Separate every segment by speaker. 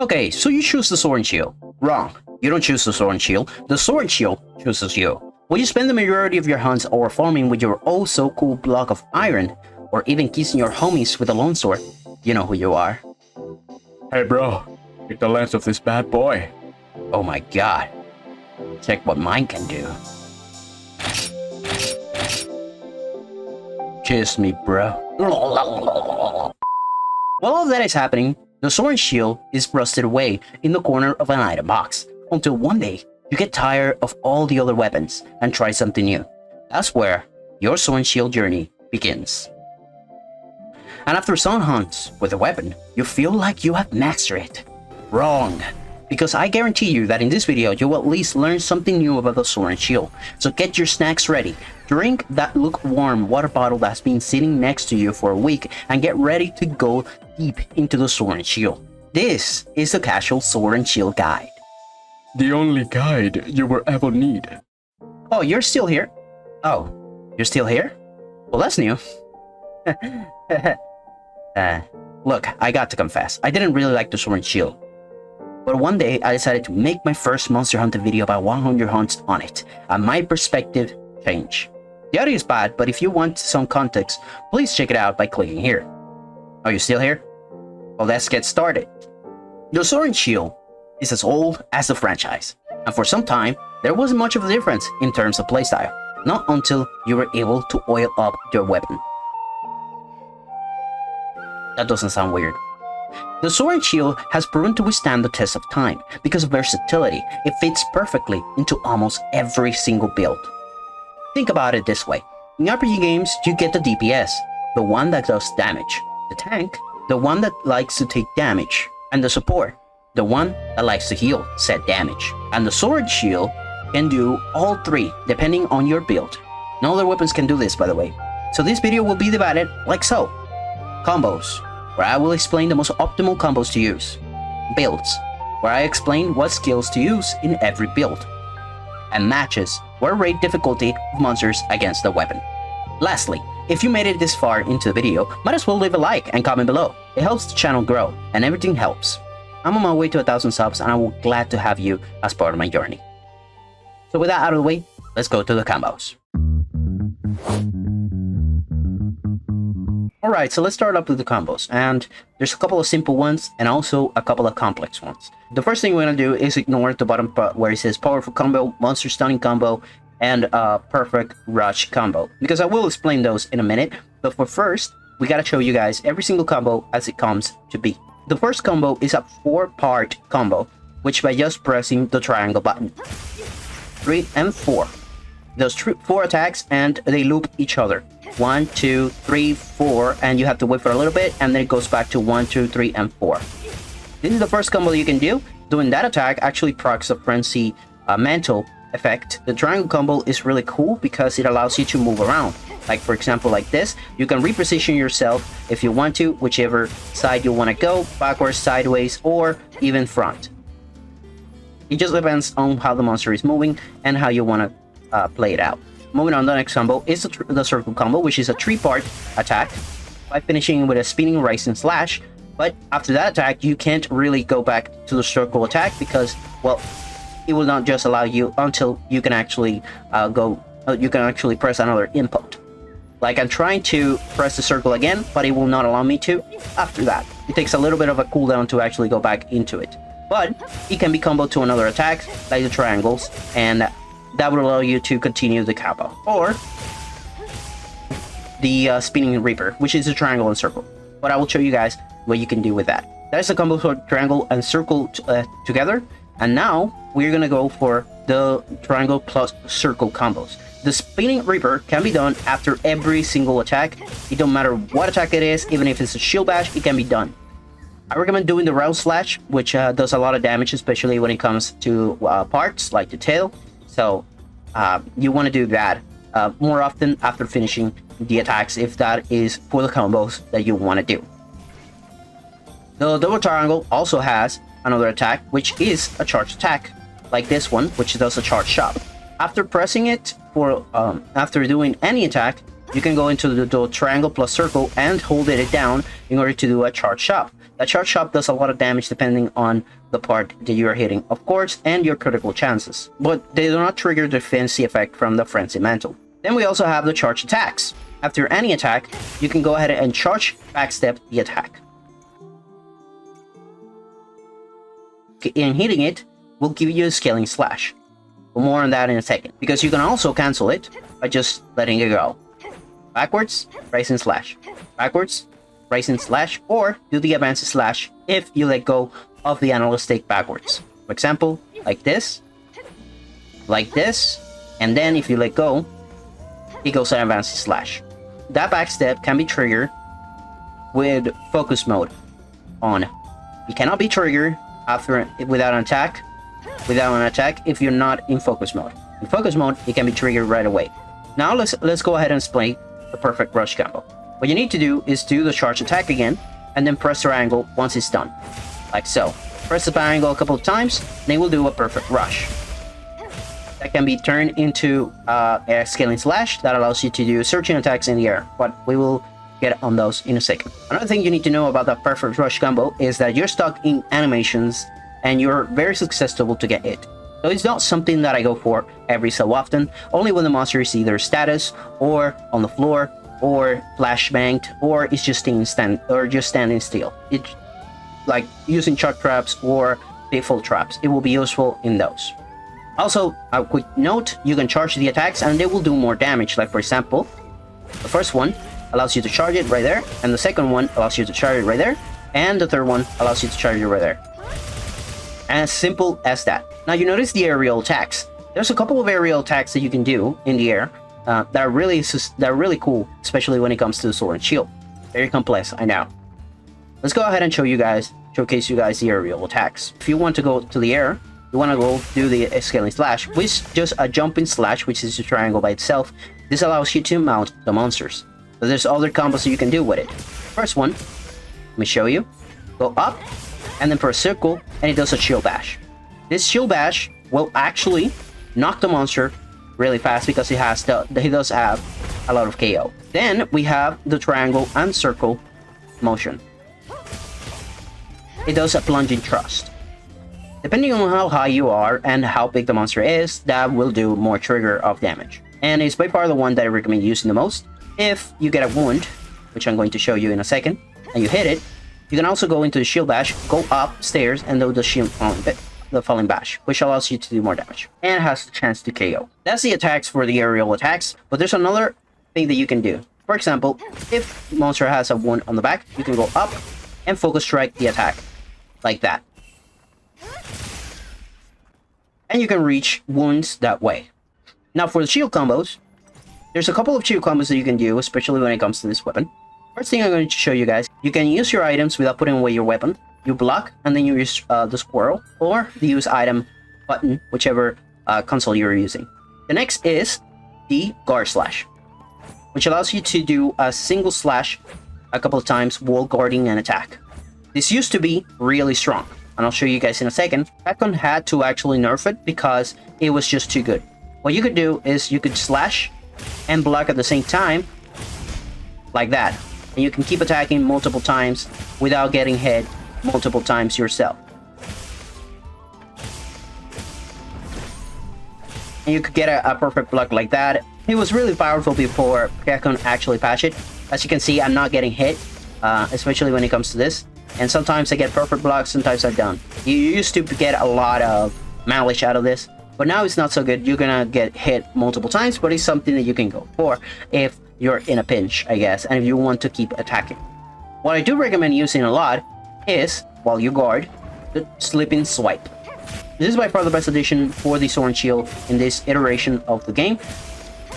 Speaker 1: Okay, so you choose the sword and shield. Wrong. You don't choose the sword and shield. The sword and shield chooses you. Will you spend the majority of your hunts or farming with your oh so cool block of iron, or even kissing your homies with a lone sword? You know who you are.
Speaker 2: Hey bro, check the lens of this bad boy.
Speaker 1: Oh my god. Check what mine can do. Kiss me, bro. While all that is happening, the sword and shield is rusted away in the corner of an item box, until one day you get tired of all the other weapons and try something new. That's where your sword and shield journey begins. And after some hunts with a weapon, you feel like you have mastered it. Wrong. Because I guarantee you that in this video, you will at least learn something new about the sword and shield. So get your snacks ready, drink that lukewarm water bottle that's been sitting next to you for a week, and get ready to go deep into the sword and shield. This is the Casual Sword and Shield Guide.
Speaker 2: The only guide you will ever need.
Speaker 1: Oh, you're still here? Oh, you're still here? Well, that's new. Look, I got to confess, I didn't really like the sword and shield. But one day, I decided to make my first Monster Hunter video about 100 hunts on it, and my perspective changed. The audio is bad, but if you want some context, please check it out by clicking here. Are you still here? Well, let's get started. The Sword and Shield is as old as the franchise, and for some time, there wasn't much of a difference in terms of playstyle, not until you were able to oil up your weapon. That doesn't sound weird. The Sword and Shield has proven to withstand the test of time because of versatility. It fits perfectly into almost every single build. Think about it this way. In RPG games, you get the DPS, the one that does damage, the tank, the one that likes to take damage, and the support, the one that likes to heal said damage. And the Sword Shield can do all three depending on your build. No other weapons can do this, by the way. So this video will be divided like so. Combos, where I will explain the most optimal combos to use. Builds, where I explain what skills to use in every build. And matches, where I rate difficulty of monsters against the weapon. Lastly, if you made it this far into the video, might as well leave a like and comment below. It helps the channel grow, and everything helps. I'm on my way to 1,000 subs, and I will be glad to have you as part of my journey. So with that out of the way, let's go to the combos. Alright, so let's start up with the combos, and there's a couple of simple ones and also a couple of complex ones. The first thing we're going to do is ignore the bottom part where it says powerful combo, monster stunning combo, and perfect rush combo, because I will explain those in a minute, but for first, we got to show you guys every single combo as it comes to be. The first combo is a 4-part combo, which by just pressing the triangle button. 3 and 4. Those 4 attacks and they loop each other. 1, 2, 3, 4, and you have to wait for a little bit, and then it goes back to 1, 2, 3, and 4. This is the first combo you can do. Doing that attack actually procs the Frenzy Mantle effect. The triangle combo is really cool because it allows you to move around. Like for example, like this, you can reposition yourself if you want to, whichever side you want to go, backwards, sideways, or even front. It just depends on how the monster is moving and how you want to play it out. Moving on, the next combo is the circle combo, which is a 3-part attack by finishing with a spinning rising slash. But after that attack, you can't really go back to the circle attack because, well, it will not just allow you until you can actually press another input. Like I'm trying to press the circle again, but it will not allow me to after that. It takes a little bit of a cooldown to actually go back into it. But it can be comboed to another attack, like the triangles, and that would allow you to continue the combo. Or the spinning reaper, which is a triangle and circle. But I will show you guys what you can do with that. That is the combo for triangle and circle together. And now we're gonna go for the triangle plus circle combos. The spinning reaper can be done after every single attack. It don't matter what attack it is, even if it's a shield bash, it can be done. I recommend doing the round slash, which does a lot of damage, especially when it comes to parts like the tail. So you want to do that more often after finishing the attacks, if that is for the combos that you want to do. The double triangle also has another attack, which is a charge attack, like this one, which does a charge shot. After pressing it for after doing any attack, you can go into the triangle plus circle and hold it down in order to do a charge shot. The charge shot does a lot of damage depending on the part that you are hitting, of course, and your critical chances, but they do not trigger the fancy effect from the frenzy mantle. Then we also have the charge attacks. After any attack, you can go ahead and charge backstep the attack. In hitting it will give you a scaling slash. But more on that in a second, because you can also cancel it by just letting it go. Backwards, rising slash. Backwards, rising slash, or do the advanced slash if you let go of the analog stick backwards. For example, like this, and then if you let go, it goes an advanced slash. That backstep can be triggered with focus mode on. It cannot be triggered without an attack if you're not in focus mode. In focus mode, it can be triggered right away. Now let's go ahead and display the perfect rush combo. What you need to do is do the charge attack again, and then press triangle once it's done, like so. Press the triangle a couple of times, and it will do a perfect rush. That can be turned into a scaling slash that allows you to do searching attacks in the air, but we will get on those in a second. Another thing you need to know about the perfect rush combo is that you're stuck in animations and you're very susceptible to get hit. So it's not something that I go for every so often, only when the monster is either status or on the floor or flashbanged or it's just standing still. It's like using shock traps or pitfall traps. It will be useful in those. Also, a quick note, you can charge the attacks and they will do more damage. Like for example, the first one allows you to charge it right there, and the second one allows you to charge it right there, and the third one allows you to charge it right there. As simple as that. Now you notice the aerial attacks. There's a couple of aerial attacks that you can do in the air that are really cool, especially when it comes to the sword and shield. Very complex, I know. Let's go ahead and showcase you guys the aerial attacks. If you want to go to the air, you want to go do the scaling slash, which is just a jumping slash, which is a triangle by itself. This allows you to mount the monsters. But there's other combos that you can do with it. First one, let me show you. Go up, and then press circle, and it does a shield bash. This shield bash will actually knock the monster really fast because he does have a lot of KO. Then we have the triangle and circle motion. It does a plunging thrust. Depending on how high you are and how big the monster is, that will do more trigger of damage. And it's by far the one that I recommend using the most. If you get a wound, which I'm going to show you in a second, and you hit it, you can also go into the shield bash, go upstairs, and do the falling bash, which allows you to do more damage and has the chance to KO. That's the attacks for the aerial attacks, but there's another thing that you can do. For example, if the monster has a wound on the back, you can go up and focus strike the attack, like that. And you can reach wounds that way. Now for the shield combos, there's a couple of shield combos that you can do, especially when it comes to this weapon. First thing I'm going to show you guys, you can use your items without putting away your weapon. You block, and then you use the squirrel, or the use item button, whichever console you're using. The next is the guard slash, which allows you to do a single slash a couple of times while guarding an attack. This used to be really strong, and I'll show you guys in a second. Capcom had to actually nerf it because it was just too good. What you could do is you could slash and block at the same time, like that. And you can keep attacking multiple times without getting hit multiple times yourself. And you could get a perfect block like that. It was really powerful before Capcom actually patched it. As you can see, I'm not getting hit, especially when it comes to this. And sometimes I get perfect blocks, sometimes I don't. You used to get a lot of mileage out of this, but now it's not so good. You're gonna get hit multiple times, but it's something that you can go for if you're in a pinch, I guess, and if you want to keep attacking. What I do recommend using a lot is, while you guard, the slipping swipe. This is by far the best addition for the sword and shield in this iteration of the game,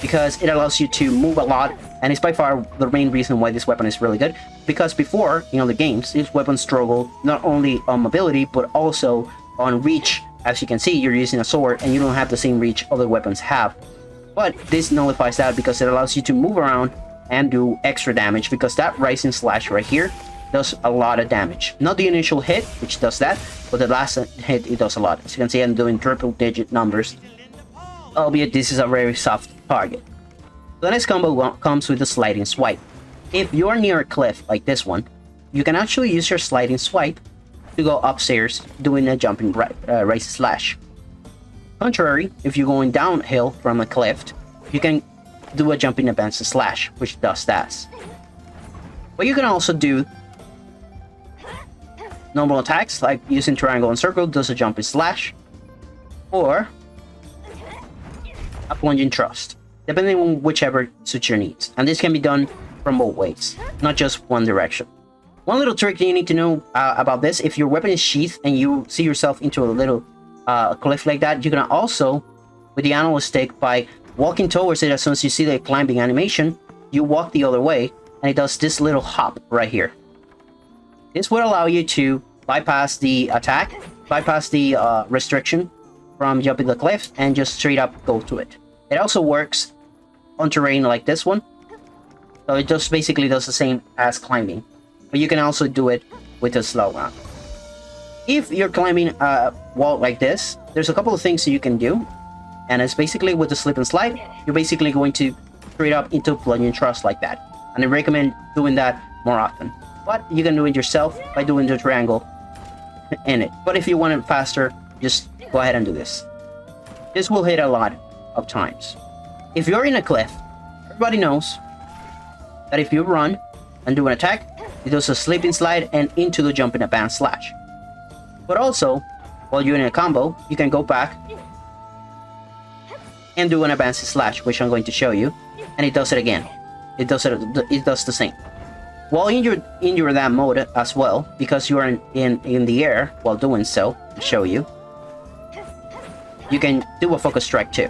Speaker 1: because it allows you to move a lot, and it's by far the main reason why this weapon is really good. Because before, in other games, this weapon struggled not only on mobility, but also on reach. As you can see, you're using a sword, and you don't have the same reach other weapons have. But this nullifies that because it allows you to move around and do extra damage, because that rising slash right here does a lot of damage. Not the initial hit, which does that, but the last hit, it does a lot. As you can see, I'm doing triple digit numbers, albeit this is a very soft target. The next combo comes with the sliding swipe. If you're near a cliff like this one, you can actually use your sliding swipe to go upstairs doing a jumping raise slash. Contrary, if you're going downhill from a cliff, you can do a jumping advance slash, which does that. But you can also do normal attacks like using triangle and circle does a jumping slash, or a plunging thrust, depending on whichever suits your needs. And this can be done from both ways, not just one direction. One little trick that you need to know about this, if your weapon is sheathed and you see yourself into a little cliff like that, you can also, with the analog stick, by walking towards it as soon as you see the climbing animation, you walk the other way, and it does this little hop right here. This would allow you to bypass the attack, bypass the restriction from jumping the cliff, and just straight up go to it. It also works on terrain like this one, so it just basically does the same as climbing, but you can also do it with a slow round. If you're climbing a wall like this, there's a couple of things that you can do, and it's basically with the slip and slide, you're basically going to straight up into plunging thrust like that, and I recommend doing that more often. But you can do it yourself by doing the triangle in it. But if you want it faster, just go ahead and do this. This will hit a lot of times. If you're in a cliff, everybody knows that if you run and do an attack, it does a slipping slide and into the jumping advance slash. But also, while you're in a combo, you can go back and do an advance slash, which I'm going to show you, and it does it again. It does the same. While in your that mode as well, because you are in the air while doing so, I'll show you, you can do a focus strike too.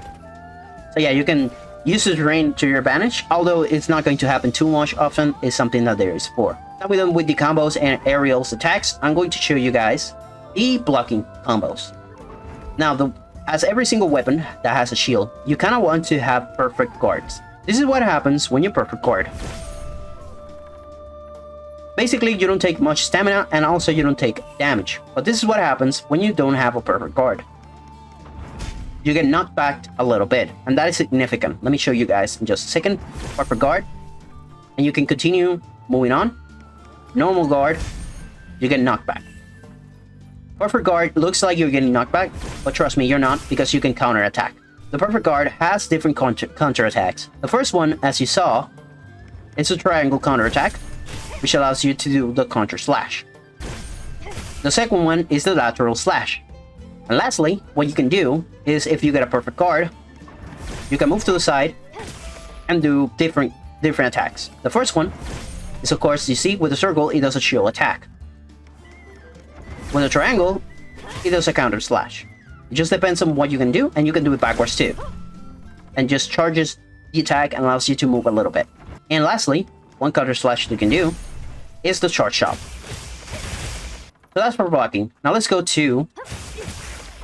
Speaker 1: So yeah, you can use the terrain to your advantage, although it's not going to happen too much often. It's something that there is for. Now with the combos and aerials attacks, I'm going to show you guys the blocking combos. Now, as every single weapon that has a shield, you kind of want to have perfect guards. This is what happens when you perfect guard. Basically, you don't take much stamina, and also you don't take damage. But this is what happens when you don't have a perfect guard. You get knocked back a little bit, and that is significant. Let me show you guys in just a second. Perfect guard, and you can continue moving on. Normal guard, you get knocked back. Perfect guard looks like you're getting knocked back, but trust me, you're not, because you can counter attack. The perfect guard has different counter attacks. The first one, as you saw, is a triangle counter attack, which allows you to do the counter slash. The second one is the lateral slash. And lastly, what you can do is, if you get a perfect guard, you can move to the side and do different attacks. The first one is, of course, you see with the circle, it does a shield attack. With a triangle, it does a counter slash. It just depends on what you can do, and you can do it backwards too. And just charges the attack and allows you to move a little bit. And lastly, one counter slash you can do is the charge shot. So that's for blocking. Now let's go to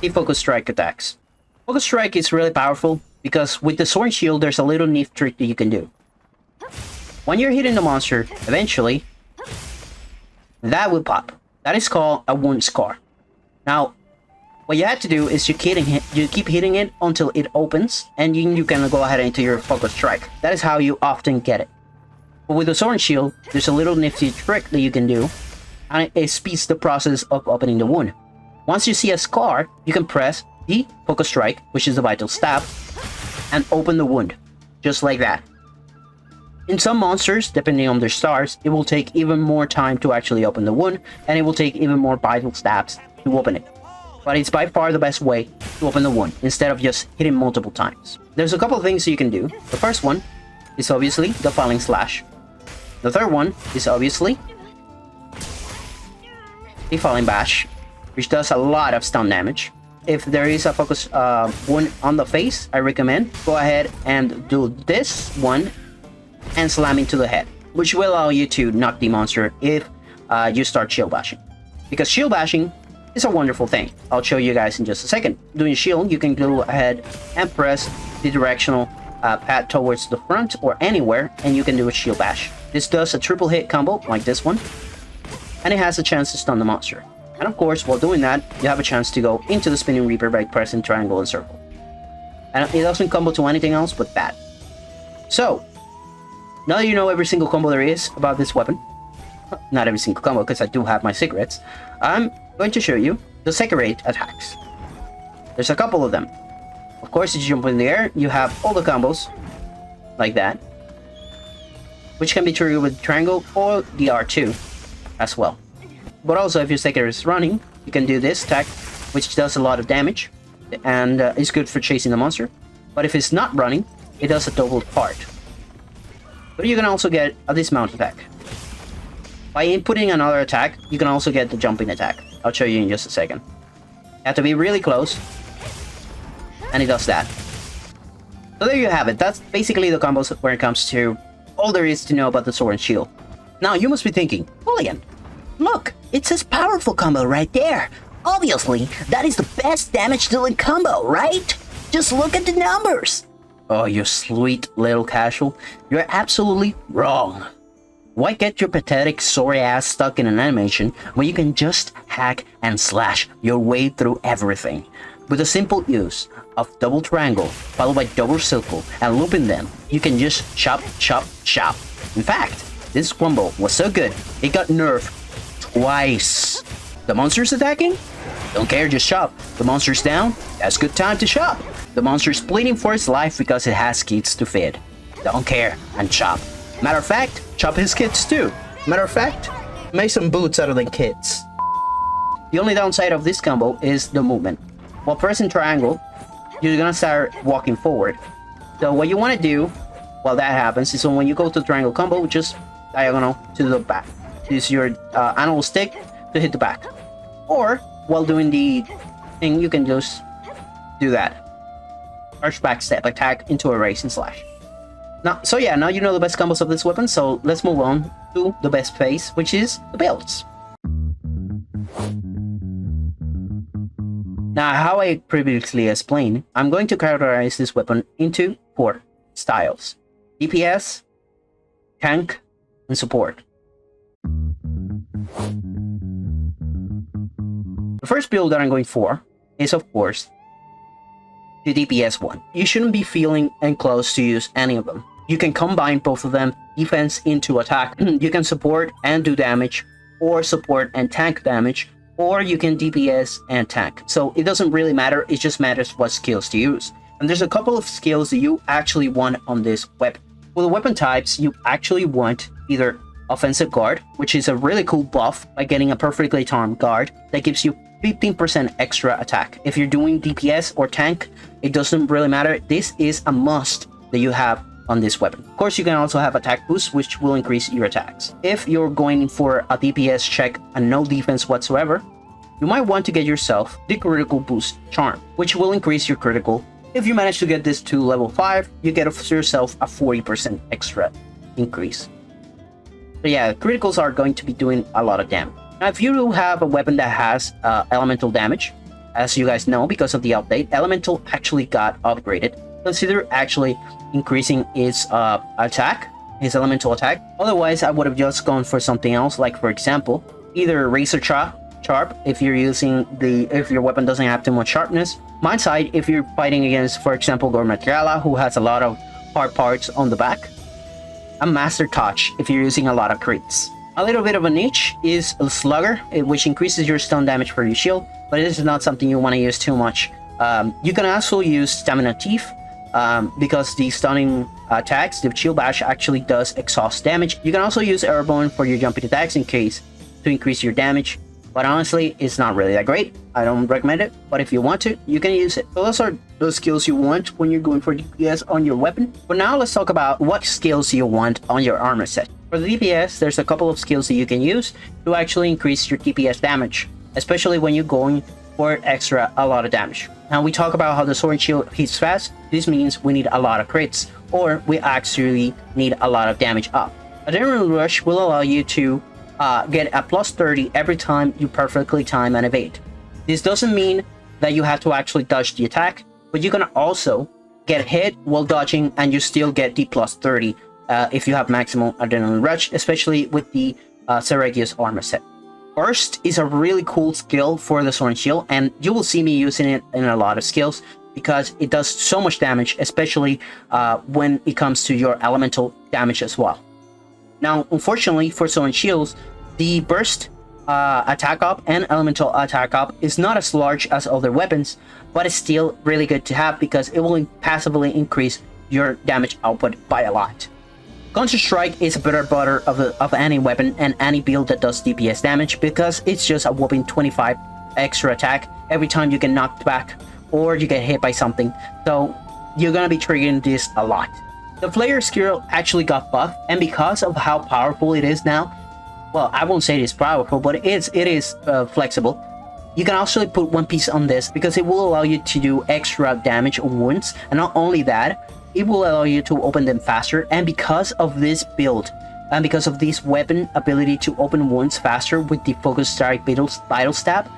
Speaker 1: the focus strike attacks. Focus strike is really powerful because with the sword shield, there's a little neat trick that you can do. When you're hitting the monster, eventually, that will pop. That is called a wound scar. Now, what you have to do is you keep hitting it until it opens, and you can go ahead into your focus strike. That is how you often get it. But with the sword shield, there's a little nifty trick that you can do, and it speeds the process of opening the wound. Once you see a scar, you can press the focus strike, which is the vital stab, and open the wound, just like that. In some monsters, depending on their stars, it will take even more time to actually open the wound, and it will take even more vital stabs to open it. But it's by far the best way to open the wound, instead of just hitting multiple times. There's a couple of things you can do. The first one is obviously the falling slash. The third one is obviously the falling bash, which does a lot of stun damage. If there is a focus wound on the face, I recommend go ahead and do this one and slam into the head, which will allow you to knock the monster if you start shield bashing. Because shield bashing is a wonderful thing. I'll show you guys in just a second. Doing shield, you can go ahead and press the directional pad towards the front or anywhere, and you can do a shield bash. This does a triple hit combo like this one, and it has a chance to stun the monster. And of course, while doing that, you have a chance to go into the spinning reaper by pressing triangle and circle. And it doesn't combo to anything else but that. So, now that you know every single combo there is about this weapon, not every single combo because I do have my secrets, I'm going to show you the secret attacks. There's a couple of them. Of course, if you jump in the air, you have all the combos like that, which can be triggered with triangle or the R2 as well. But also, if your secret is running, you can do this attack, which does a lot of damage and is good for chasing the monster. But if it's not running, it does a double part. But you can also get a dismount attack. By inputting another attack, you can also get the jumping attack. I'll show you in just a second. You have to be really close, and it does that. So there you have it. That's basically the combos when it comes to all there is to know about the sword and shield. Now you must be thinking, Julian, look, it says powerful combo right there. Obviously, that is the best damage dealing combo, right? Just look at the numbers. Oh, you sweet little casual. You're absolutely wrong. Why get your pathetic sorry ass stuck in an animation when you can just hack and slash your way through everything? With a simple use of double triangle followed by double circle and looping them, you can just chop, chop, chop. In fact, this combo was so good, it got nerfed twice. The monster's attacking? Don't care, just chop. The monster's down? That's good time to chop. The monster's bleeding for its life because it has kids to feed. Don't care, and chop. Matter of fact, chop his kids too. Matter of fact, make some boots out of the kids. The only downside of this combo is the movement. While pressing triangle, you're gonna start walking forward. So what you wanna do while that happens is when you go to triangle combo, just diagonal to the back. Use your analog stick to hit the back. Or while doing the thing, you can just do that. Arch back step attack into a race and slash. Now you know the best combos of this weapon, so let's move on to the best phase, which is the builds. Now, how I previously explained, I'm going to categorize this weapon into 4 styles: DPS, tank, and support. The first build that I'm going for is, of course, the DPS one. You shouldn't be feeling enclosed to use any of them. You can combine both of them, defense into attack. You can support and do damage, or support and tank damage, or you can DPS and tank. So it doesn't really matter, it just matters what skills to use. And there's a couple of skills that you actually want on this weapon. For the weapon types, you actually want either offensive guard, which is a really cool buff by getting a perfectly timed guard that gives you 15% extra attack. If you're doing DPS or tank, it doesn't really matter. This is a must that you have on this weapon. Of course, you can also have attack boost, which will increase your attacks. If you're going for a DPS check and no defense whatsoever, you might want to get yourself the critical boost charm, which will increase your critical. If you manage to get this to level 5, you get yourself a 40% extra increase. So yeah, criticals are going to be doing a lot of damage. Now, if you have a weapon that has elemental damage, as you guys know, because of the update, elemental actually got upgraded. Consider actually increasing its attack, his elemental attack. Otherwise, I would have just gone for something else, like for example, either razor sharp if you're using if your weapon doesn't have too much sharpness. My side, if you're fighting against, for example, Gormatrala, who has a lot of hard parts on the back. A master touch if you're using a lot of crits. A little bit of a niche is a slugger, which increases your stun damage for your shield, but it is not something you want to use too much. You can also use stamina teeth, because the stunning attacks, the shield bash actually does exhaust damage. You can also use airborne for your jumping attacks in case to increase your damage, but honestly, it's not really that great. I don't recommend it, but if you want to, you can use it. So those are those skills you want when you're going for DPS on your weapon. But now let's talk about what skills you want on your armor set. For the DPS, there's a couple of skills that you can use to actually increase your DPS damage, especially when you're going for a lot of damage. Now we talk about how the sword and shield hits fast. This means we need a lot of crits, or we actually need a lot of damage up. Adrenaline Rush will allow you to get a plus 30 every time you perfectly time and evade. This doesn't mean that you have to actually dodge the attack, but you can also get hit while dodging and you still get the plus 30 if you have maximum Adrenaline Rush, especially with the Seregius armor set. Burst is a really cool skill for the sword and shield, and you will see me using it in a lot of skills because it does so much damage, especially when it comes to your elemental damage as well. Now, unfortunately for sword and shields, The burst attack up and elemental attack up is not as large as other weapons, but it's still really good to have because it will passively increase your damage output by a lot. Counter Strike is a better butter of any weapon and any build that does DPS damage because it's just a whopping 25 extra attack every time you get knocked back or you get hit by something. So you're gonna be triggering this a lot. The Flare skill actually got buffed, and because of how powerful it is now, well, I won't say it is powerful, but it is flexible. You can also put one piece on this because it will allow you to do extra damage on wounds, and not only that, it will allow you to open them faster. And because of this build and because of this weapon ability to open wounds faster with the focus strike vital stab,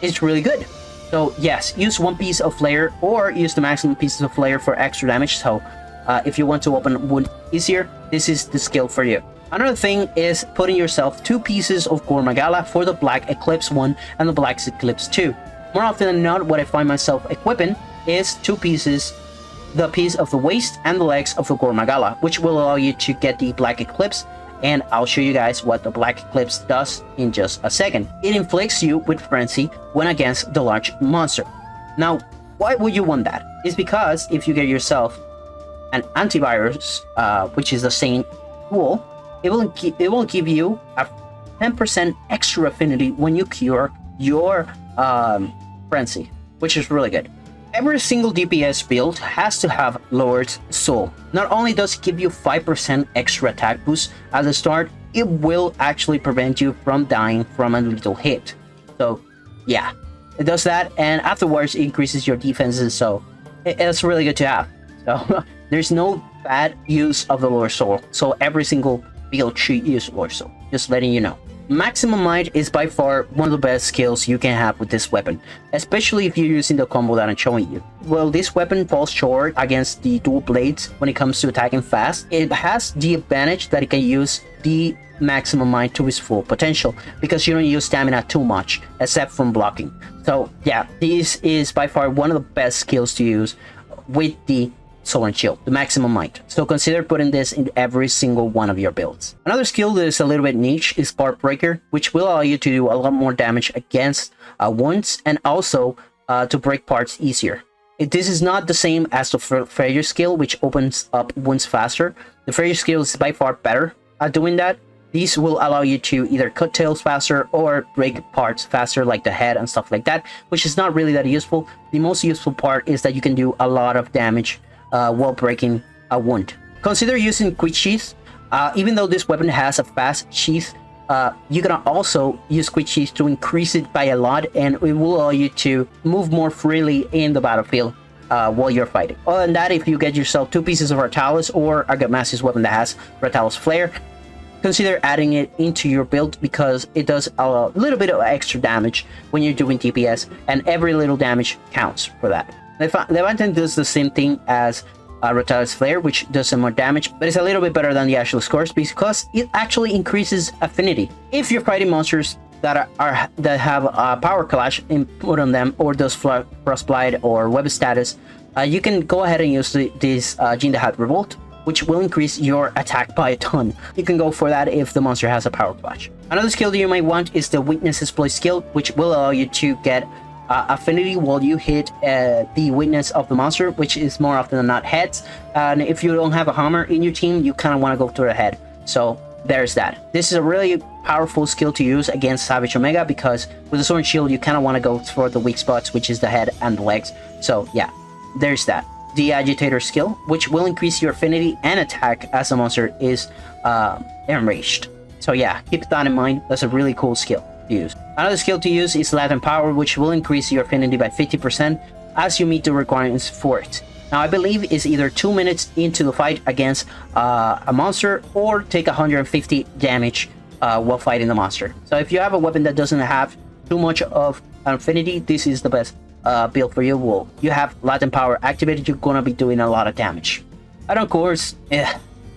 Speaker 1: it's really good. So yes, use one piece of flare or use the maximum pieces of flare for extra damage. So if you want to open a wound easier, this is the skill for you. Another thing is putting yourself 2 pieces of Gore Magala for the Black Eclipse 1 and the Black Eclipse 2. More often than not, what I find myself equipping is 2 pieces, the piece of the waist and the legs of the Gore Magala, which will allow you to get the Black Eclipse, and I'll show you guys what the Black Eclipse does in just a second. It inflicts you with Frenzy when against the large monster. Now, why would you want that? It's because if you get yourself an antivirus, which is the same tool, it will give you a 10% extra affinity when you cure your Frenzy, which is really good. Every single DPS build has to have Lowered Soul. Not only does it give you 5% extra attack boost at the start, it will actually prevent you from dying from a little hit. So yeah, it does that, and afterwards it increases your defenses, so it's really good to have. So there's no bad use of the Lowered Soul, so every single build should use Lowered Soul, just letting you know. Maximum Might is by far one of the best skills you can have with this weapon, especially if you're using the combo that I'm showing you. Well, this weapon falls short against the dual blades when it comes to attacking fast. It has the advantage that it can use the Maximum Might to its full potential because you don't use stamina too much except from blocking. So yeah, this is by far one of the best skills to use with the Sword and Shield, the Maximum Might. So consider putting this in every single one of your builds. Another skill that is a little bit niche is Part Breaker, which will allow you to do a lot more damage against wounds and also to break parts easier. This is not the same as the Failure skill, which opens up wounds faster. The Failure skill is by far better at doing that. These will allow you to either cut tails faster or break parts faster, like the head and stuff like that, which is not really that useful. The most useful part is that you can do a lot of damage while breaking a wound. Consider using Quick Sheath. Even though this weapon has a fast sheath, you can also use Quick Sheath to increase it by a lot, and it will allow you to move more freely in the battlefield while you're fighting. Other than that, if you get yourself 2 pieces of Ratalis or a Gamasis weapon that has Ratalis Flare, consider adding it into your build because it does a little bit of extra damage when you're doing DPS, and every little damage counts for that. Leviathan does the same thing as Ratalis Flare, which does some more damage, but it's a little bit better than the actual scores because it actually increases affinity. If you're fighting monsters that have a power clash input on them, or does frostbite or web status, you can go ahead and use this Jindahat Revolt, which will increase your attack by a ton. You can go for that if the monster has a power clash. Another skill that you might want is the Weakness Exploit skill, which will allow you to get affinity while you hit the weakness of the monster, which is more often than not heads. And if you don't have a hammer in your team, you kind of want to go to the head. So there's that. This is a really powerful skill to use against Savage Omega because with the Sword and Shield, you kind of want to go for the weak spots, which is the head and the legs. So yeah, there's that. The Agitator skill, which will increase your affinity and attack as the monster is enraged. So yeah, keep that in mind. That's a really cool skill to use. Another skill to use is Latent Power, which will increase your affinity by 50% as you meet the requirements for it. Now, I believe it's either 2 minutes into the fight against a monster or take 150 damage while fighting the monster. So if you have a weapon that doesn't have too much of affinity, this is the best build for you. Well, you have Latent Power activated, you're gonna be doing a lot of damage. And of course,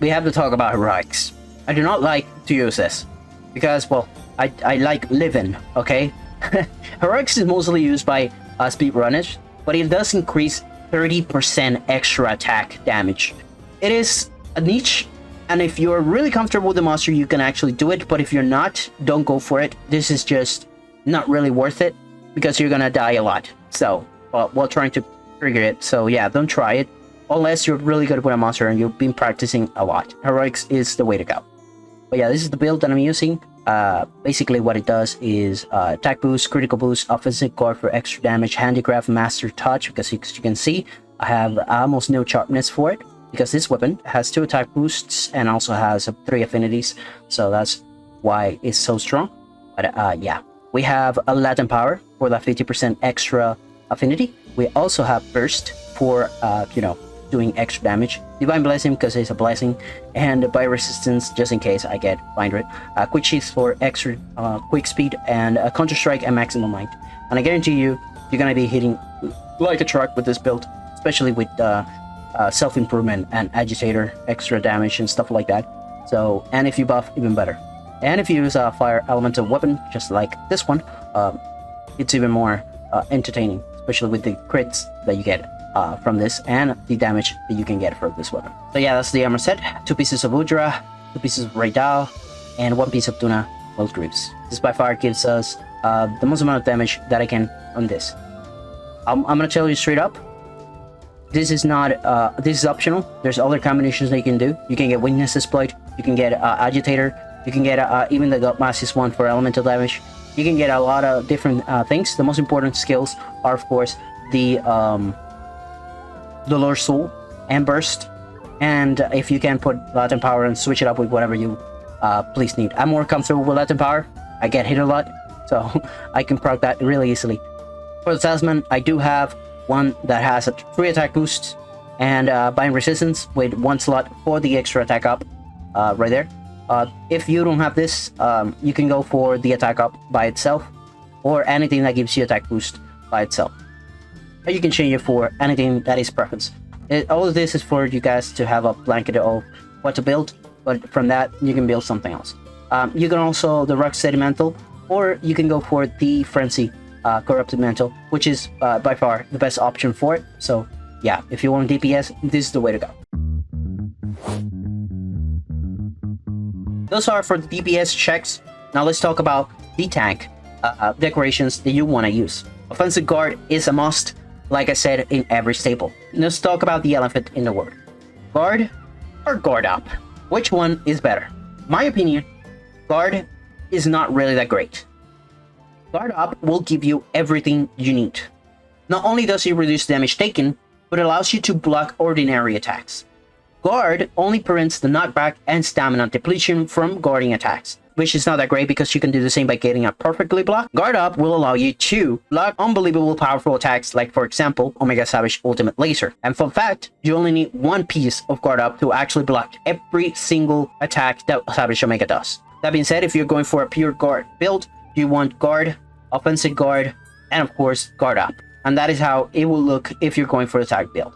Speaker 1: we have to talk about heroics. I do not like to use this because, well, I like living, okay? Heroics is mostly used by speedrunners, but it does increase 30% extra attack damage. It is a niche And if you're really comfortable with the monster, you can actually do it. But if you're not, don't go for it. This is just not really worth it because you're gonna die a lot. So while trying to trigger it. So yeah, don't try it unless you're really good with a monster and you've been practicing a lot. Heroics is the way to go. But yeah, this is the build that I'm using. Basically what it does is attack boost, critical boost, offensive guard for extra damage, handicraft, master touch, because you can see I have almost no sharpness for it because this weapon has 2 attack boosts and also has 3 affinities, so that's why it's so strong. But yeah, we have a Latin power for that 50% extra affinity. We also have burst for you know, doing extra damage, divine blessing because it's a blessing, and by resistance just in case I get blinded. Quick sheath for extra quick speed, and counter strike and maximum might. And I guarantee you're gonna be hitting like a truck with this build, especially with self improvement and agitator, extra damage and stuff like that. So, and if you buff, even better. And if you use a fire elemental weapon just like this one, it's even more entertaining, especially with the crits that you get from this and the damage that you can get from this weapon. So yeah, that's the armor set. 2 pieces of Udra, 2 pieces of Raidal, and 1 piece of Tuna World Greaves. This by far gives us the most amount of damage that I can on this. I'm gonna tell you straight up, this is not this is optional. There's other combinations that you can do. You can get Weakness Exploit, you can get Agitator, you can get even the Gutmasses one for elemental damage. You can get a lot of different things. The most important skills are of course the Lord Soul and Burst, and if you can put Latin Power and switch it up with whatever you please need. I'm more comfortable with Latin Power. I get hit a lot, so I can proc that really easily. For the Talisman, I do have one that has a 3 attack boost and bind resistance with 1 slot for the extra attack up right there. If you don't have this, you can go for the attack up by itself or anything that gives you attack boost by itself. Or you can change it for anything that is preference. All of this is for you guys to have a blanket of what to build, but from that you can build something else. You can also the Rock Sedimental, or you can go for the Frenzy Corrupted Mantle, which is by far the best option for it. So yeah, if you want DPS, this is the way to go. Those are for the DPS checks. Now let's talk about the tank decorations that you want to use. Offensive guard is a must, like I said, in every staple. Let's talk about the elephant in the word. Guard or guard up? Which one is better? My opinion, guard is not really that great. Guard up will give you everything you need. Not only does it reduce damage taken, but allows you to block ordinary attacks. Guard only prevents the knockback and stamina depletion from guarding attacks, which is not that great because you can do the same by getting a perfectly blocked. Guard up will allow you to block unbelievable powerful attacks like, for example, Omega Savage Ultimate Laser. And fun fact, you only need 1 piece of guard up to actually block every single attack that Savage Omega does. That being said, if you're going for a pure guard build, you want guard, offensive guard, and of course guard up. And that is how it will look if you're going for the attack build.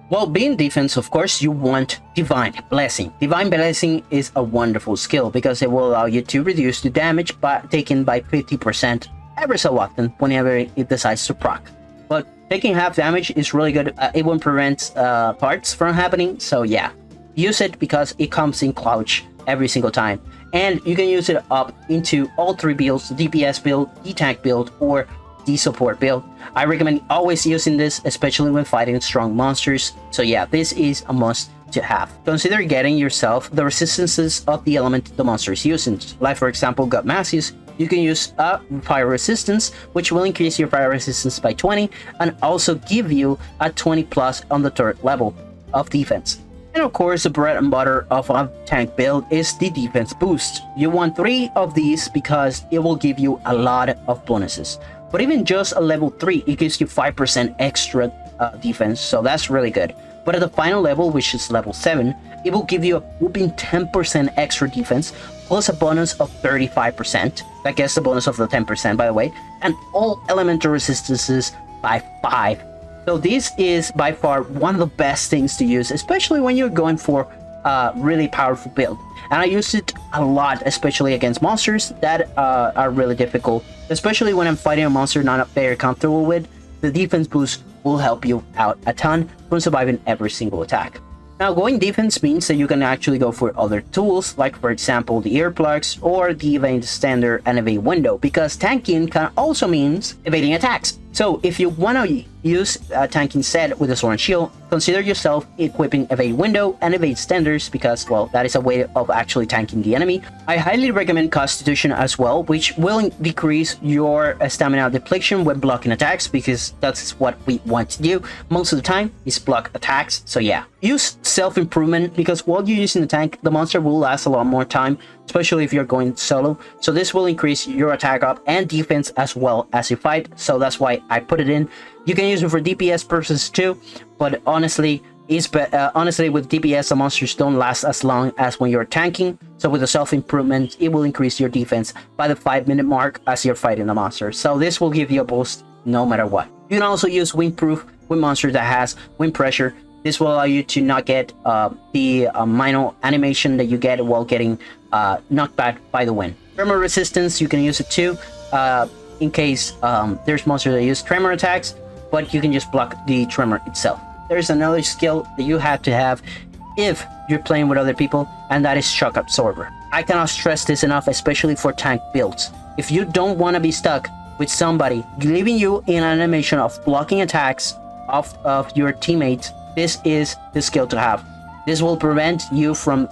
Speaker 1: Well, being defense, of course, you want Divine Blessing. Divine Blessing is a wonderful skill because it will allow you to reduce the damage taken by 50% every so often whenever it decides to proc. But taking half damage is really good. It won't prevent parts from happening. So yeah, use it because it comes in clutch every single time. And you can use it up into all 3 builds, the DPS build, the tank build, or the support build. I recommend always using this, especially when fighting strong monsters. So yeah, this is a must to have. Consider getting yourself the resistances of the element the monster is using. Like for example, Gut Masses, you can use a fire resistance, which will increase your fire resistance by 20 and also give you a 20 plus on the 3rd level of defense. And of course, the bread and butter of a tank build is the defense boost. You want 3 of these because it will give you a lot of bonuses. But even just a level 3, it gives you 5% extra defense, so that's really good. But at the final level, which is level 7, it will give you a whooping 10% extra defense, plus a bonus of 35%. That gets the bonus of the 10%, by the way, and all elemental resistances by 5. So this is by far one of the best things to use, especially when you're going for a really powerful build. And I use it a lot, especially against monsters that are really difficult. Especially when I'm fighting a monster not very comfortable with, the defense boost will help you out a ton from surviving every single attack. Now, going defense means that you can actually go for other tools, like for example the earplugs or the evade standard and evade window, because tanking can also means evading attacks. So if you want to use a tanking set with a sword and shield, consider yourself equipping evade window and evade standards, because, well, that is a way of actually tanking the enemy. I highly recommend constitution as well, which will decrease your stamina depletion when blocking attacks, because that's what we want to do most of the time, is block attacks. So yeah, use self-improvement, because while you're using the tank, the monster will last a lot more time, especially if you're going solo. So this will increase your attack up and defense as well as you fight. So that's why I put it in. You can use it for DPS purposes too, but honestly, honestly with DPS, the monsters don't last as long as when you're tanking. So with the self-improvement, it will increase your defense by the 5-minute mark as you're fighting the monster. So this will give you a boost no matter what. You can also use windproof with monsters that has wind pressure. This will allow you to not get the minor animation that you get while getting knocked back by the wind. Tremor resistance, you can use it too, in case there's monsters that use tremor attacks, but you can just block the tremor itself. There's another skill that you have to have if you're playing with other people, and that is shock absorber. I cannot stress this enough, especially for tank builds. If you don't want to be stuck with somebody leaving you in an animation of blocking attacks of your teammates, this is the skill to have. This will prevent you from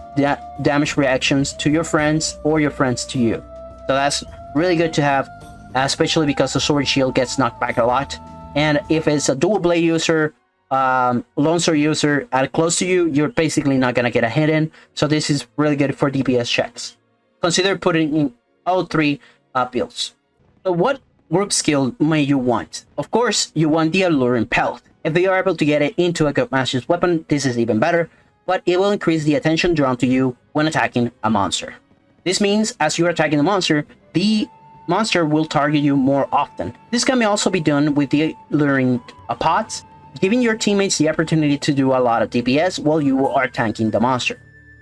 Speaker 1: damage reactions to your friends or your friends to you. So that's really good to have, especially because the sword shield gets knocked back a lot. And if it's a dual blade user, lone sword user close to you, you're basically not gonna get a hit in. So this is really good for DPS checks. Consider putting in all three builds. So what group skill may you want? Of course, you want the alluring pelt. If you are able to get it into a good master's weapon, this is even better, but it will increase the attention drawn to you when attacking a monster. This means as you're attacking the monster will target you more often. This can also be done with the alluring pots, giving your teammates the opportunity to do a lot of DPS while you are tanking the monster.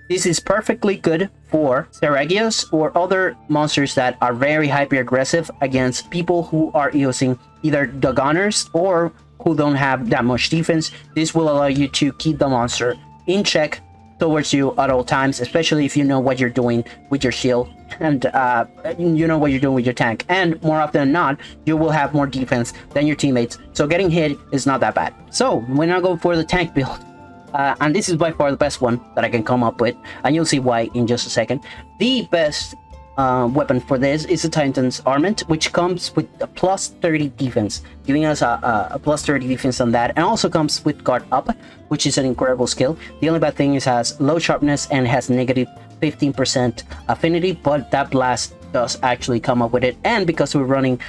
Speaker 1: This is perfectly good for Seragios or other monsters that are very hyper aggressive against people who are using either the gunners or who don't have that much defense. This will allow you to keep the monster in check towards you at all times, especially if you know what you're doing with your shield and you know what you're doing with your tank. And more often than not, you will have more defense than your teammates, so getting hit is not that bad. So we're now going for the tank build, and this is by far the best one that I can come up with, and you'll see why in just a second. The best weapon for this is the Titan's Armament, which comes with a plus 30 defense, giving us a plus 30 defense on that, and also comes with guard up, which is an incredible skill. The only bad thing is it has low sharpness and has negative 15% affinity, but that blast does actually come up with it, and because we're running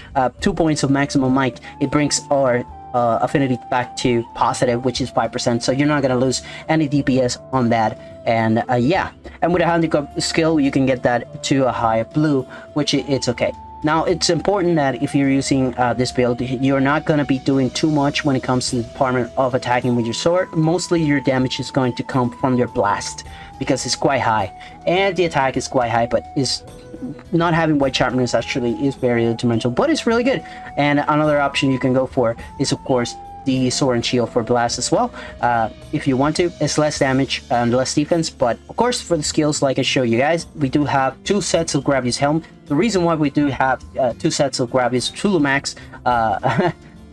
Speaker 1: 2 points of maximum might, it brings our affinity back to positive, which is 5%, so you're not gonna lose any DPS on that. And yeah, and with a handicap skill you can get that to a high blue, which it's okay. Now it's important that if you're using this build, you're not going to be doing too much when it comes to the department of attacking with your sword. Mostly your damage is going to come from your blast, because it's quite high, and the attack is quite high, but is not having white sharpness actually is very detrimental, but it's really good. And another option you can go for is of course the sword and shield for blast as well. If you want to, it's less damage and less defense, but of course for the skills, like I showed you guys, we do have 2 sets of Gravius Helm. The reason why we do have 2 sets of Gravius Tulumax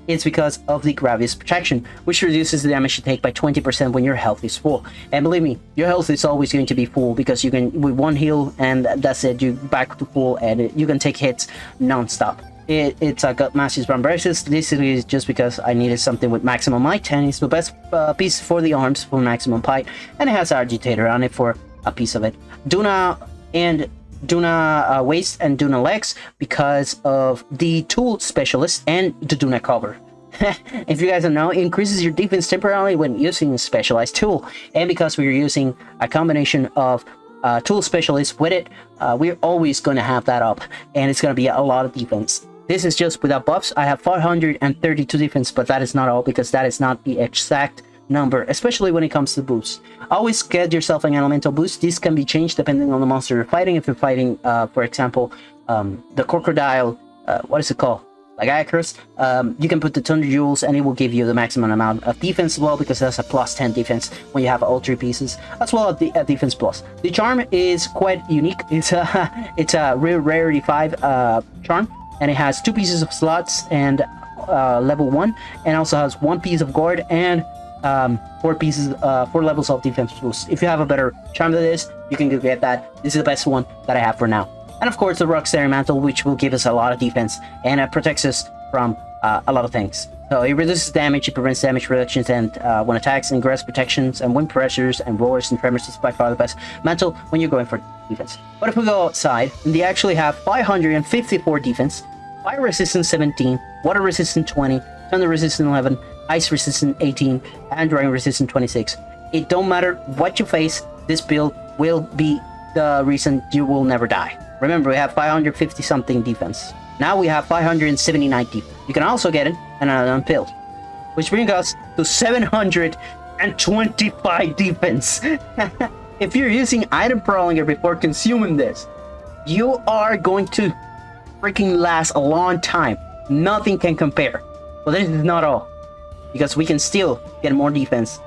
Speaker 1: it's because of the Gravius Protection, which reduces the damage you take by 20% when your health is full. And believe me, your health is always going to be full, because you can, with 1 heal and that's it, you back to full, and you can take hits non-stop. It's a gut Master's Brambraces. This is just because I needed something with maximum might, and it's the best piece for the arms for maximum might, and it has Agitator on it for a piece of it. Duna waist and Duna legs because of the tool specialist and the Duna cover. If you guys don't know, it increases your defense temporarily when using a specialized tool, and because we're using a combination of tool specialist with it, we're always going to have that up, and it's going to be a lot of defense. This is just without buffs. I have 432 defense, but that is not all, because that is not the exact number, especially when it comes to boosts. Always get yourself an elemental boost. This can be changed depending on the monster you're fighting. If you're fighting, for example, the crocodile, what is it called? like Icarus. You can put the Thunder Jewels and it will give you the maximum amount of defense as well, because that's a plus 10 defense when you have all 3 pieces, as well as the defense plus. The charm is quite unique. It's a rare rarity 5 charm, and it has 2 pieces of slots and level 1, and also has 1 piece of guard and 4 levels of defense boost. If you have a better charm than this, you can go get that. This is the best one that I have for now. And of course the Rocksteady Mantle, which will give us a lot of defense and protects us from a lot of things. So it reduces damage, it prevents damage reductions, and when attacks, and grass protections, and wind pressures, and roars and tremors. Is by far the best mantle when you're going for defense. But if we go outside, they actually have 554 defense, fire resistance 17, water resistance 20, thunder resistance 11, ice resistance 18, and dragon resistance 26. It don't matter what you face, this build will be the reason you will never die. Remember, we have 550 something defense. Now we have 579 defense. You can also get it in an build, which brings us to 725 defense. If you're using item prolonging before consuming this, you are going to freaking last a long time. Nothing can compare. But this is not all, because we can still get more defense.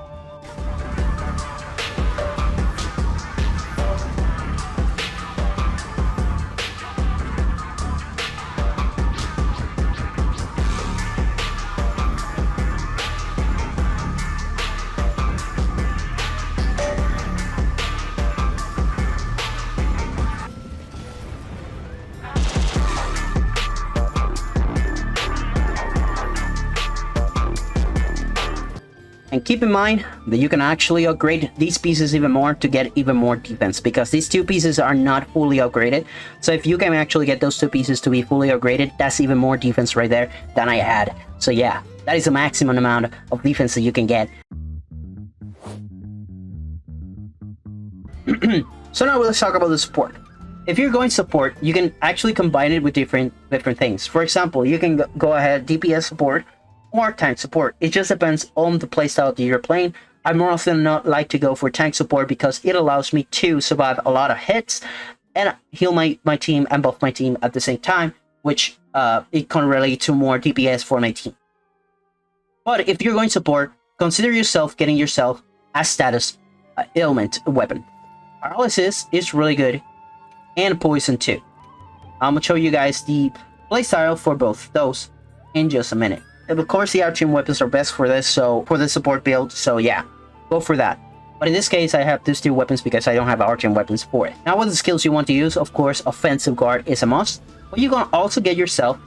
Speaker 1: And keep in mind that you can actually upgrade these pieces even more to get even more defense, because these 2 pieces are not fully upgraded. So if you can actually get those 2 pieces to be fully upgraded, that's even more defense right there than I had. So yeah, that is the maximum amount of defense that you can get. So now let's talk about the support. If you're going support, you can actually combine it with different things. For example, you can go ahead DPS support or tank support. It just depends on the playstyle that you're playing. I more often than not like to go for tank support because it allows me to survive a lot of hits and heal my team and buff my team at the same time, which it can relate to more DPS for my team. But if you're going support, consider yourself getting yourself a status ailment weapon. Paralysis is really good, and poison too. I'm gonna show you guys the playstyle for both those in just a minute. And of course, the arcane weapons are best for this, so for the support build. So yeah, go for that. But in this case, I have these 2 weapons because I don't have arcane weapons for it. Now, what the skills you want to use? Of course, offensive guard is a must. But you can also get yourself,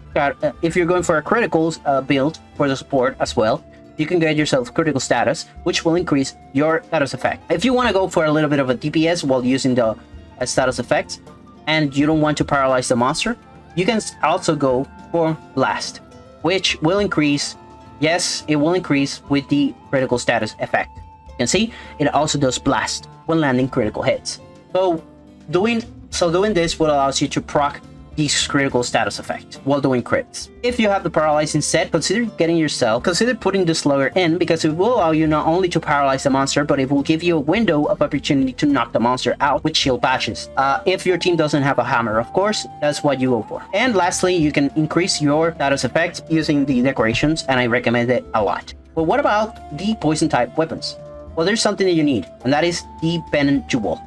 Speaker 1: if you're going for a critical build for the support as well, you can get yourself critical status, which will increase your status effect. If you want to go for a little bit of a DPS while using the status effects, and you don't want to paralyze the monster, you can also go for blast, which will increase, yes, it will increase with the critical status effect. You can see it also does blast when landing critical hits. So doing this will allow you to proc these critical status effect while doing crits. If you have the paralyzing set, consider putting the slugger in, because it will allow you not only to paralyze the monster, but it will give you a window of opportunity to knock the monster out with shield bashes. If your team doesn't have a hammer, of course, that's what you go for. And lastly, you can increase your status effect using the decorations, and I recommend it a lot. But what about the poison type weapons? Well, there's something that you need, and that is the Venom Jewel.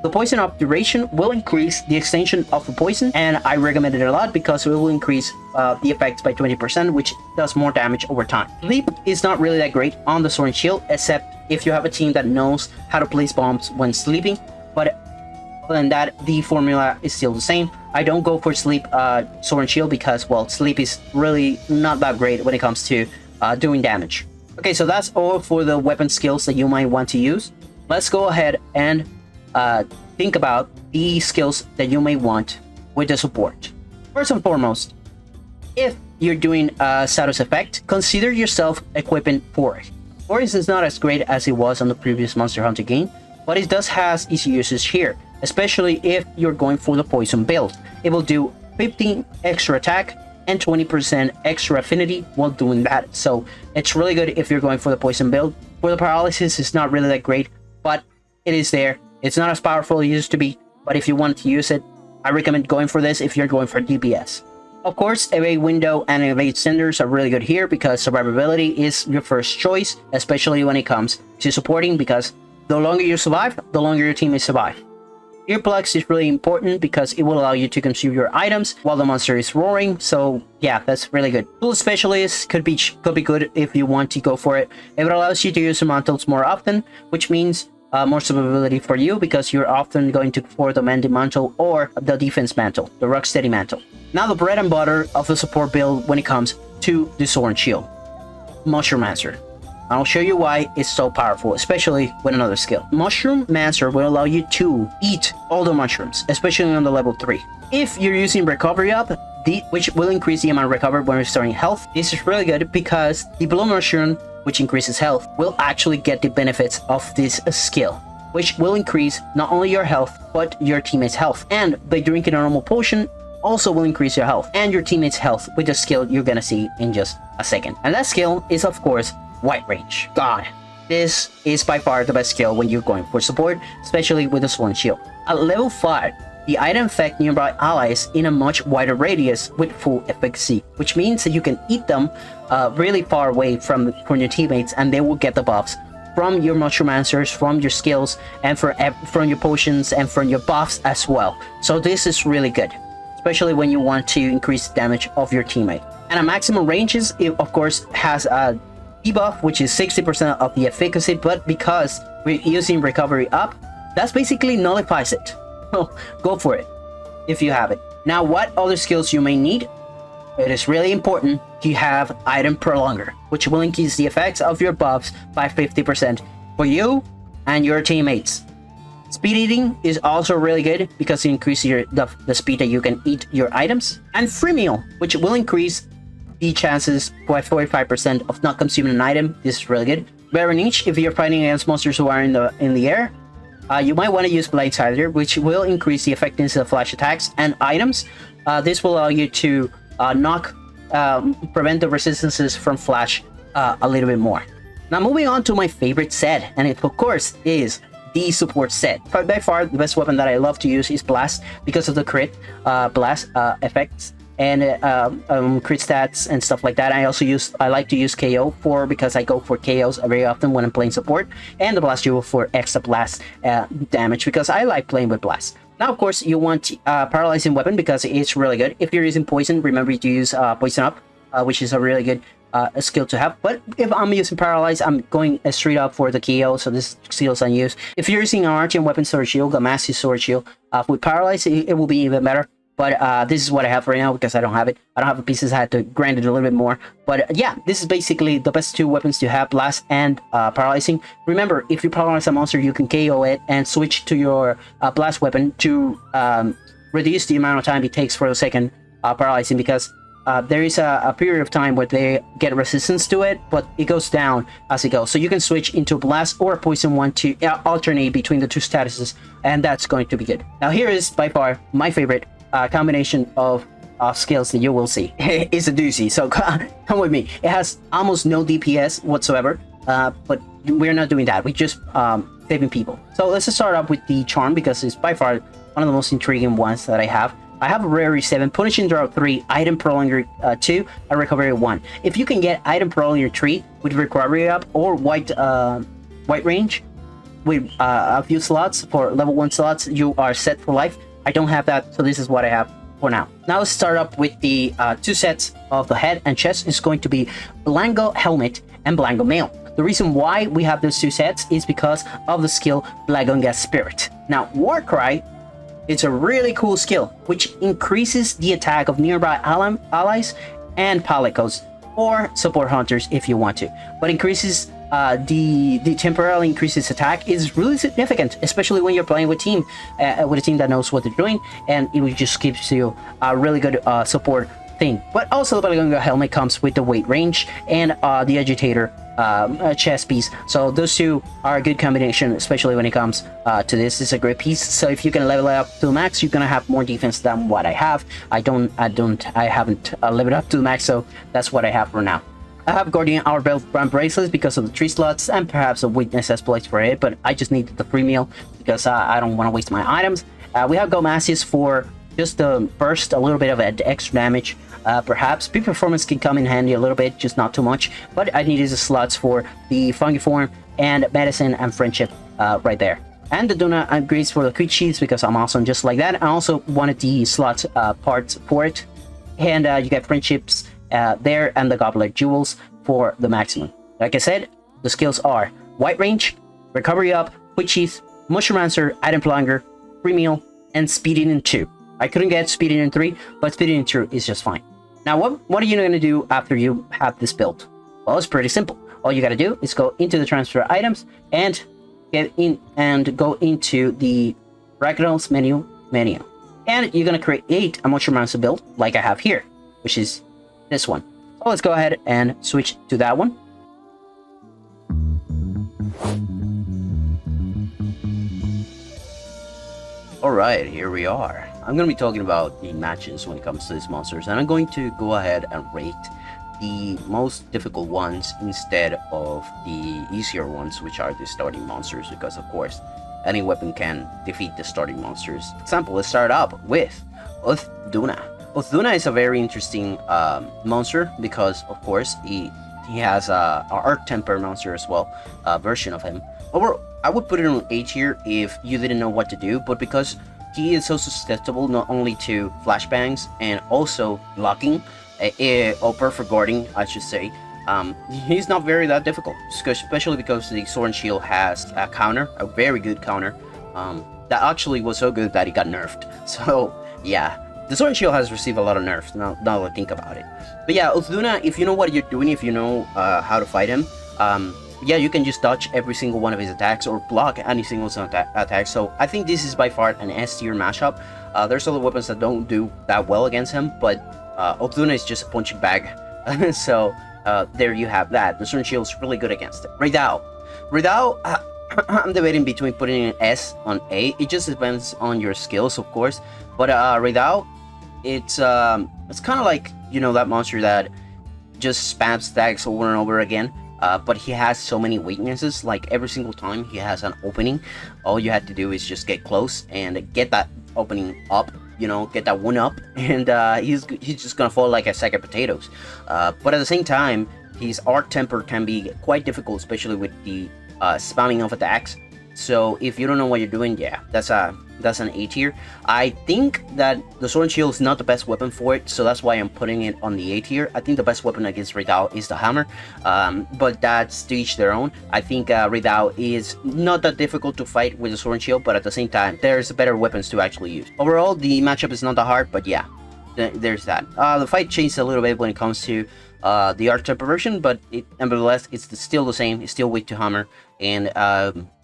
Speaker 1: The poison up duration will increase the extension of the poison, and I recommend it a lot because it will increase the effects by 20%, which does more damage over time. Sleep is not really that great on the Sword and Shield, except if you have a team that knows how to place bombs when sleeping, but other than that, the formula is still the same. I don't go for sleep Sword and Shield because, well, sleep is really not that great when it comes to doing damage. Okay, so that's all for the weapon skills that you might want to use. Let's go ahead and think about the skills that you may want with the support. First and foremost, if you're doing a status effect, consider yourself equipping for it. Forest is not as great as it was on the previous Monster Hunter game, but it does has its uses here, especially if you're going for the poison build. It will do 15 extra attack and 20% extra affinity while doing that, so it's really good if you're going for the poison build. For the paralysis, it's not really that great, but it is there. It's not as powerful as it used to be, but if you want to use it, I recommend going for this if you're going for DPS. Of course, evade window and evade cinders are really good here because survivability is your first choice, especially when it comes to supporting, because the longer you survive, the longer your teammates survive. Earplugs is really important because it will allow you to consume your items while the monster is roaring. So yeah, that's really good. Tool specialist could be good if you want to go for it. It allows you to use your mantles more often, which means more survivability for you because you're often going to for the mending mantle or the defense mantle, the rocksteady mantle. Now the bread and butter of the support build when it comes to the sword and shield, Mushroom Mancer. I'll show you why it's so powerful, especially with another skill. Mushroom Mancer will allow you to eat all the mushrooms, especially on the level 3. If you're using recovery up, which will increase the amount of recovery when restoring health, this is really good because the blue mushroom, which increases health, will actually get the benefits of this skill, which will increase not only your health, but your teammates' health. And by drinking a normal potion, also will increase your health and your teammates' health with the skill you're gonna see in just a second. And that skill is, of course, White Range. God, this is by far the best skill when you're going for support, especially with the sword and shield. At level 5, the item affects nearby allies in a much wider radius with full efficacy, which means that you can eat them really far away from your teammates, and they will get the buffs from your Mushroom Mancers, from your skills, and from your potions, and from your buffs as well. So this is really good, especially when you want to increase damage of your teammate. And at maximum ranges, it of course has a debuff, which is 60% of the efficacy, but because we're using recovery up, that's basically nullifies it. So go for it if you have it. Now, what other skills you may need? It is really important to have Item Prolonger, which will increase the effects of your buffs by 50% for you and your teammates. Speed eating is also really good because it increases the speed that you can eat your items. And Free Meal, which will increase the chances by 45% of not consuming an item. This is really good. Better niche, if you're fighting against monsters who are in the air, you might want to use Blindsider, which will increase the effectiveness of flash attacks and items. This will allow you to prevent the resistances from flash a little bit more. Now moving on to my favorite set, and it of course is the support set. By far the best weapon that I love to use is Blast because of the crit blast effects and crit stats and stuff like that. I like to use KO because I go for KOs very often when I'm playing support, and the Blast Jewel for extra blast damage because I like playing with Blast. Now of course you want Paralyzing Weapon because it's really good. If you're using Poison, remember to use Poison Up, which is a really good skill to have. But if I'm using Paralyze, I'm going straight up for the KO, so this skills I use. If you're using an Arching Weapon Sword Shield, a Massive Sword Shield, with Paralyze, it will be even better. But this is what I have right now because I don't have it. I don't have the pieces. I had to grind it a little bit more. But yeah, this is basically the best two weapons to have, Blast and Paralyzing. Remember, if you paralyze a monster, you can KO it and switch to your Blast weapon to reduce the amount of time it takes for the second Paralyzing, because there is a period of time where they get resistance to it, but it goes down as it goes. So you can switch into Blast or Poison one to alternate between the two statuses, and that's going to be good. Now here is by far my favorite combination of skills that you will see. It's a doozy, so come with me. It has almost no DPS whatsoever, but we're not doing that. We're just saving people. So let's just start up with the Charm because it's by far one of the most intriguing ones that I have. I have a Rarity 7, Punishing Drought 3, Item Prolonger 2, and Recovery 1. If you can get Item Prolonger 3 with Recovery up or White Range with a few slots for level 1 slots, you are set for life. I don't have that, so this is what I have for now. Now let's start up with the two sets of the head and chest. Is going to be Blango Helmet and Blango Mail. The reason why we have those two sets is because of the skill Blagonga Spirit. Now Warcry, it's a really cool skill which increases the attack of nearby allies and palicos or support hunters if you want to, but increases the temporarily increases attack is really significant, especially when you're playing with a team that knows what they're doing, and it just gives you a really good support thing. But also the Blagonga Helmet comes with the weight range and the agitator chest piece, so those two are a good combination, especially when it comes to this. It's a great piece, so if you can level it up to the max, you're gonna have more defense than what I have. I haven't leveled up to the max, so that's what I have for now. I have Guardian Hour Brand Bracelets because of the 3 slots and perhaps a weakness exploits for it, but I just need the free meal because I don't want to waste my items. We have Go Massius for just the burst, a little bit of extra damage perhaps peak performance can come in handy a little bit, just not too much. But I needed the slots for the fungi form and medicine and friendship right there. And the donut upgrades for the quick sheets because I'm awesome just like that. I also wanted the slots parts for it. And you get friendships there and the goblet jewels for the maximum. Like I said, the skills are wide range, recovery up, quick sheath, mushroom answer, item plunger, free meal, and speeding in 2. I couldn't get speeding in 3, but speeding in 2 is just fine. Now, what are you going to do after you have this built? Well, it's pretty simple. All you got to do is go into the transfer items and get in and go into the Ragdoll's menu. And you're going to create a mushroom answer build like I have here, which is this one. So let's go ahead and switch to that one. Alright, here we are. I'm going to be talking about the matches when it comes to these monsters, and I'm going to go ahead and rate the most difficult ones instead of the easier ones, which are the starting monsters, because of course any weapon can defeat the starting monsters. For example, let's start up with Uthuna. Uthuna is a very interesting monster because of course he has a Earth Temper monster as well, version of him. I would put it on A tier if you didn't know what to do, but because he is so susceptible not only to flashbangs and also blocking, or perfect guarding, I should say, he's not very that difficult, especially because the Sword and Shield has a counter, a very good counter, that actually was so good that he got nerfed. So yeah, the Sword and Shield has received a lot of nerfs, now that I think about it. But yeah, Uthuna, if you know what you're doing, if you know how to fight him, yeah, you can just dodge every single one of his attacks or block any single attack. So I think this is by far an S tier mashup. There's other weapons that don't do that well against him, but Uthuna is just a punching bag. So there you have that. The Sword and Shield is really good against it. Raidao, I'm debating between putting an S on A. It just depends on your skills, of course. But Raidao, it's kind of like, you know, that monster that just spams stacks over and over again. But he has so many weaknesses. Like every single time he has an opening, all you have to do is just get close and get that opening up, you know, get that one up, and he's just gonna fall like a sack of potatoes. But at the same time, his Art Temper can be quite difficult, especially with the spamming of attacks. So if you don't know what you're doing, yeah, that's an A tier. I think that the Sword and Shield is not the best weapon for it, so that's why I'm putting it on the A tier. I think the best weapon against Raidao is the hammer, but that's to each their own. I think Raidao is not that difficult to fight with the Sword and Shield, but at the same time, there's better weapons to actually use. Overall, the matchup is not that hard, but yeah, there's that. The fight changes a little bit when it comes to the Art Temper version, but nevertheless, it's still the same. It's still weak to hammer, and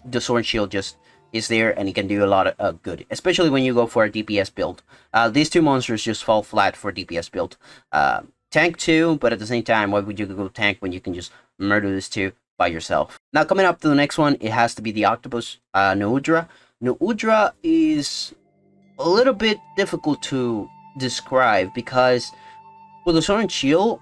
Speaker 1: the Sword and Shield just is there, and it can do a lot of good, especially when you go for a DPS build. These two monsters just fall flat for DPS build. Tank too, but at the same time, why would you go tank when you can just murder this two by yourself? Now coming up to the next one, it has to be the Octopus Noudra. Noudra is a little bit difficult to describe because with the Sword and Shield,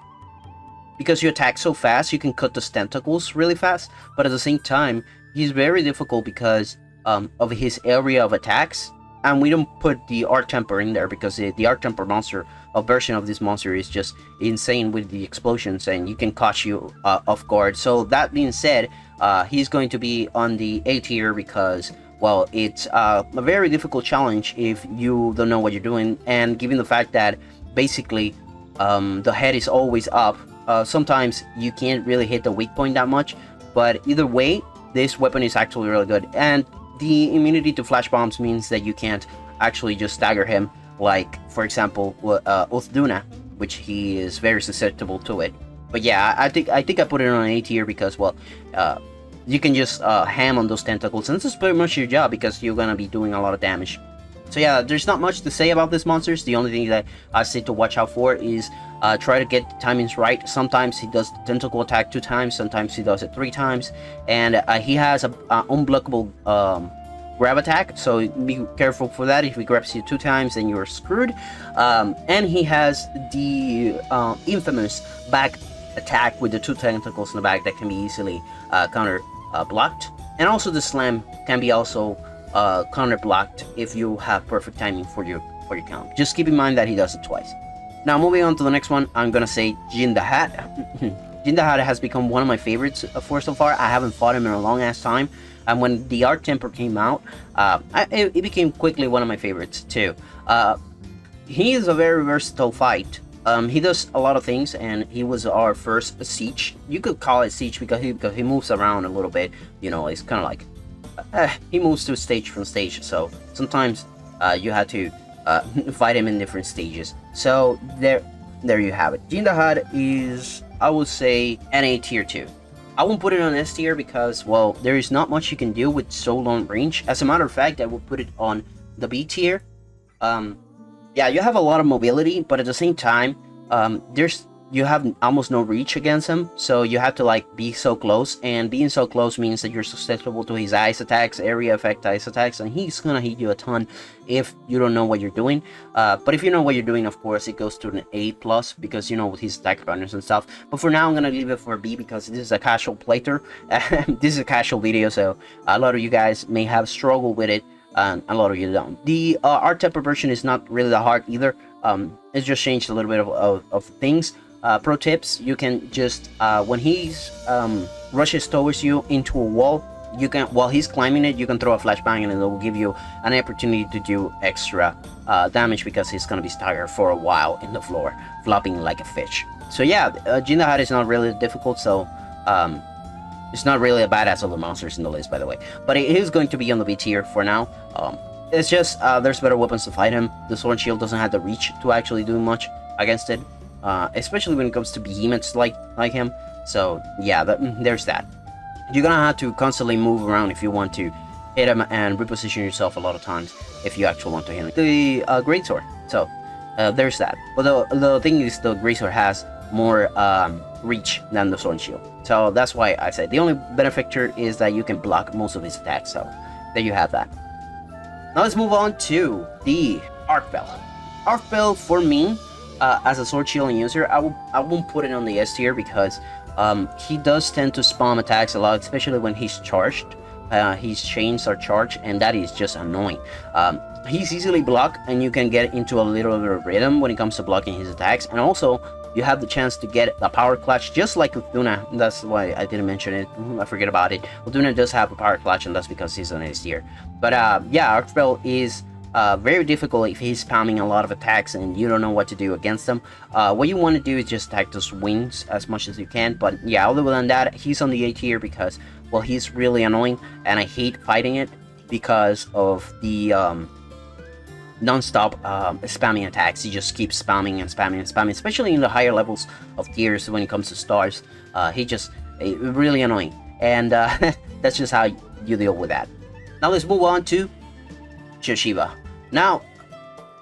Speaker 1: because you attack so fast, you can cut the tentacles really fast, but at the same time, he's very difficult because of his area of attacks, and we don't put the Art Temper in there because the Art Temper monster, a version of this monster, is just insane with the explosions and you can catch you off guard. So that being said, he's going to be on the A tier because, well, it's a very difficult challenge if you don't know what you're doing, and given the fact that basically the head is always up, sometimes you can't really hit the weak point that much, but either way, this weapon is actually really good. And the immunity to flash bombs means that you can't actually just stagger him, like for example Uthuna, which he is very susceptible to it. But yeah, I think I put it on A tier because, well, you can just ham on those tentacles, and this is pretty much your job because you're gonna be doing a lot of damage. So yeah, there's not much to say about these monsters. The only thing that I say to watch out for is try to get the timings right. Sometimes he does the tentacle attack 2 times, sometimes he does it 3 times, and he has an unblockable grab attack, so be careful for that. If he grabs you 2 times, then you're screwed. And he has the infamous back attack with the 2 tentacles in the back that can be easily counter blocked, and also the slam can be also counter blocked if you have perfect timing for your count. Just keep in mind that he does it twice. Now moving on to the next one, I'm gonna say Jin the Hat. Jin the Hat has become one of my favorites for so far. I haven't fought him in a long ass time, and when the Art Temper came out, it became quickly one of my favorites too. He is a very versatile fight. He does a lot of things, and he was our first siege. You could call it siege because he moves around a little bit. You know, it's kind of like he moves to stage from stage. So sometimes you had to fight him in different stages. So there you have it. Jin the Hat is, I would say, NA tier 2. I won't put it on S tier because, well, there is not much you can do with so long range. As a matter of fact, I will put it on the B tier. Yeah, you have a lot of mobility, but at the same time, you have almost no reach against him, so you have to like be so close, and being so close means that you're susceptible to his ice attacks, area effect ice attacks, and he's gonna hit you a ton if you don't know what you're doing. But if you know what you're doing, of course, it goes to an A+, because you know, with his attack patterns and stuff. But for now, I'm gonna leave it for B because this is a casual playthrough. This is a casual video, so a lot of you guys may have struggled with it, and a lot of you don't. The Art Temper version is not really that hard either. It's just changed a little bit of things. Pro tips: you can just when he rushes towards you into a wall, you can, while he's climbing it, you can throw a flashbang and it will give you an opportunity to do extra damage because he's gonna be staggered for a while in the floor, flopping like a fish. So yeah, Jin the Hat is not really difficult. So it's not really a badass other monsters in the list, by the way, but it is going to be on the B tier for now. It's just there's better weapons to fight him. The sword shield doesn't have the reach to actually do much against it, especially when it comes to behemoths like him. So yeah, there's that. You're gonna have to constantly move around if you want to hit him and reposition yourself a lot of times if you actually want to hit him. The greatsword. So there's that. But the thing is, the greatsword has more reach than the sword shield. So that's why I said the only benefactor is that you can block most of his attacks. So there you have that. Now let's move on to the Arc Bell. Arc Bell for me, as a sword shielding user, I won't put it on the S tier because he does tend to spam attacks a lot, especially when he's charged. His chains are charged, and that is just annoying. He's easily blocked, and you can get into a little bit of rhythm when it comes to blocking his attacks, and also you have the chance to get a power clutch, just like Utuna. That's why I didn't mention it. I forget about it. Utuna does have a power clutch, and that's because he's on his tier. But yeah, Arc Bell is very difficult if he's spamming a lot of attacks and you don't know what to do against them. What you want to do is just attack those wings as much as you can. But yeah, other than that, he's on the A tier because, well, he's really annoying, and I hate fighting it because of the non-stop spamming attacks. He just keeps spamming and spamming and spamming, especially in the higher levels of tiers when it comes to stars. He just really annoying, and that's just how you deal with that. Now let's move on to Tsuyoshima. Now,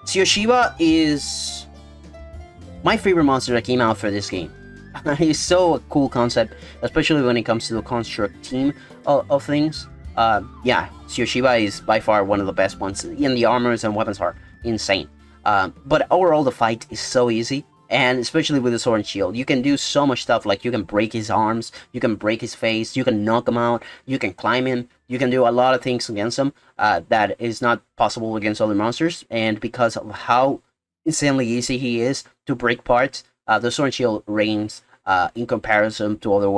Speaker 1: Tsuyoshima is my favorite monster that came out for this game. He's so a cool concept, especially when it comes to the construct team of things. Yeah, Tsuyoshima is by far one of the best ones, and the armors and weapons are insane. But overall, the fight is so easy, and especially with the sword and shield, you can do so much stuff. Like you can break his arms, you can break his face, you can knock him out, you can climb him, you can do a lot of things against him that is not possible against other monsters. And because of how insanely easy he is to break parts, the sword and shield reigns in comparison to other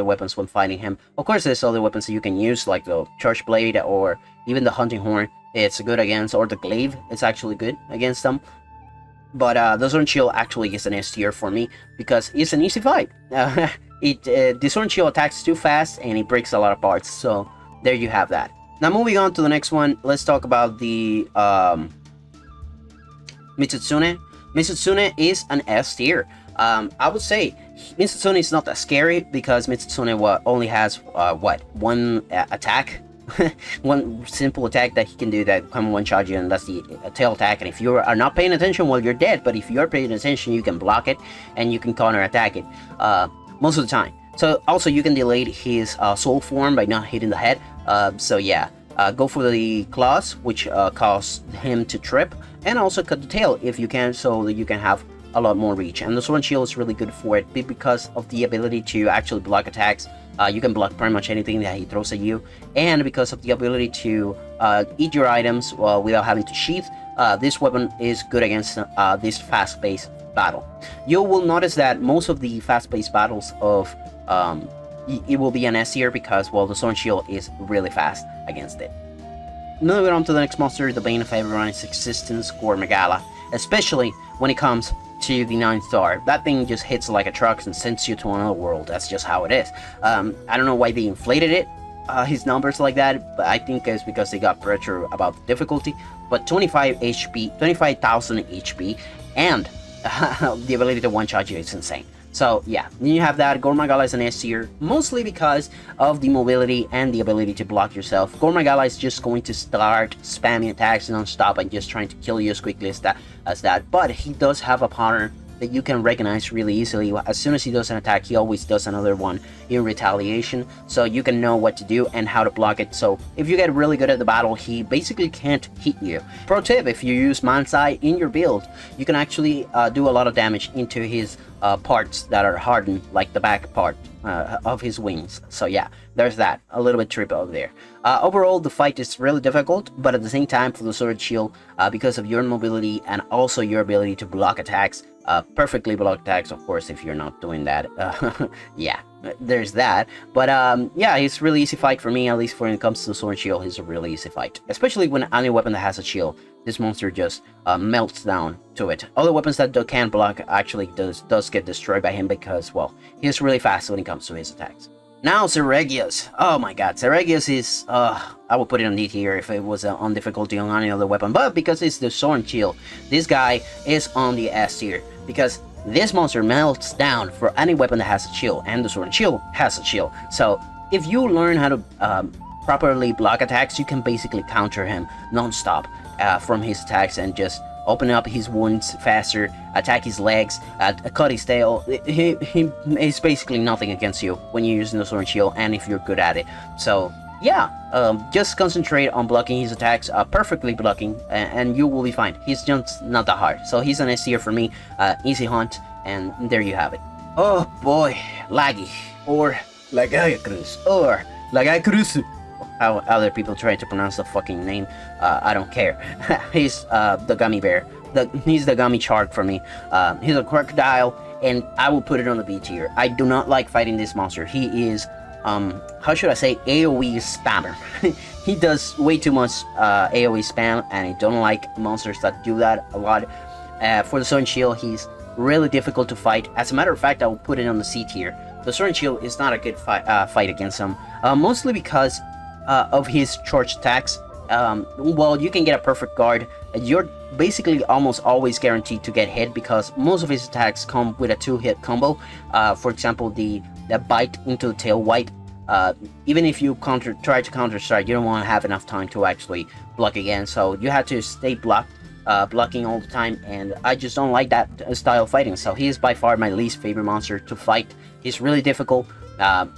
Speaker 1: weapons when fighting him. Of course, there's other weapons that you can use, like the Charge Blade or even the Hunting Horn. It's good against, or the Glaive. It's actually good against them. But the Sword and Shield actually is an S tier for me because it's an easy fight. The Sword and Shield attacks too fast and it breaks a lot of parts. So there you have that. Now moving on to the next one, let's talk about the Mitsutsune. Mitsutsune is an S tier. I would say Mitsutsune is not that scary because Mitsutsune only has one attack, one simple attack that he can do that can one shot you, and that's the tail attack. And if you are not paying attention, well, you're dead. But if you're paying attention, you can block it and you can counter attack it most of the time. So also you can delay his soul form by not hitting the head. So yeah, go for the claws, which cause him to trip, and also cut the tail if you can, so that you can have a lot more reach. And the sword and shield is really good for it because of the ability to actually block attacks. You can block pretty much anything that he throws at you, and because of the ability to eat your items without having to sheath. This weapon is good against this fast-paced battle. You will notice that most of the fast-paced battles of it will be an S tier because, well, the Sword and Shield is really fast against it. Moving on to the next monster, the bane of everyone's existence, Gore Magala, especially when it comes to the 9th star. That thing just hits like a truck and sends you to another world. That's just how it is. I don't know why they inflated it, his numbers like that, but I think it's because they got pressure about the difficulty. But 25 HP, 25,000 HP, and the ability to one-shot you is insane. So yeah, you have that. Gore Magala is an S tier, mostly because of the mobility and the ability to block yourself. Gore Magala is just going to start spamming attacks non-stop and just trying to kill you as quickly as that. But he does have a pattern that you can recognize really easily. As soon as he does an attack, he always does another one in retaliation, so you can know what to do and how to block it. So if you get really good at the battle, he basically can't hit you. Pro tip, if you use Mansai in your build, you can actually do a lot of damage into his parts that are hardened, like the back part of his wings. So yeah, there's that, a little bit trip over there. Overall, the fight is really difficult, but at the same time, for the Sword Shield, because of your mobility and also your ability to block attacks, perfectly blocked attacks, of course, if you're not doing that. Yeah, there's that. But yeah, it's really easy fight for me, at least when it comes to the Sword Shield. It's a really easy fight, especially when any weapon that has a shield, this monster just melts down to it. Other weapons that can block actually does get destroyed by him because, well, he's really fast when it comes to his attacks. Now Seregius. Oh my god, Seregius is, I would put it on D tier if it was on difficulty on any other weapon, but because it's the Sword and Shield, this guy is on the S tier, because this monster melts down for any weapon that has a shield, and the Sword and Shield has a shield. So if you learn how to properly block attacks, you can basically counter him non-stop from his attacks and just open up his wounds faster, attack his legs, cut his tail. He is basically nothing against you when you're using the Sword and Shield, and if you're good at it. So yeah, just concentrate on blocking his attacks, perfectly blocking, and you will be fine. He's just not that hard. So he's an S tier for me, easy hunt, and there you have it. Oh boy, Laggy, or Lagayacruz, or Lagayacruz. How other people try to pronounce the fucking name, I don't care. He's the gummy bear. He's the gummy shark for me. He's a crocodile, and I will put it on the B tier. I do not like fighting this monster. He is, how should I say, AoE spammer. He does way too much AoE spam, and I don't like monsters that do that a lot. For the Sword and Shield, he's really difficult to fight. As a matter of fact, I will put it on the C tier. The Sword and Shield is not a good fight against him, mostly because of his charge attacks. Well, you can get a perfect guard. You're basically almost always guaranteed to get hit because most of his attacks come with a 2-hit combo. For example, the bite into the tail white. Even if you try to counter strike, you don't want to have enough time to actually block again. So you have to stay blocking all the time, and I just don't like that style of fighting. So he is by far my least favorite monster to fight. He's really difficult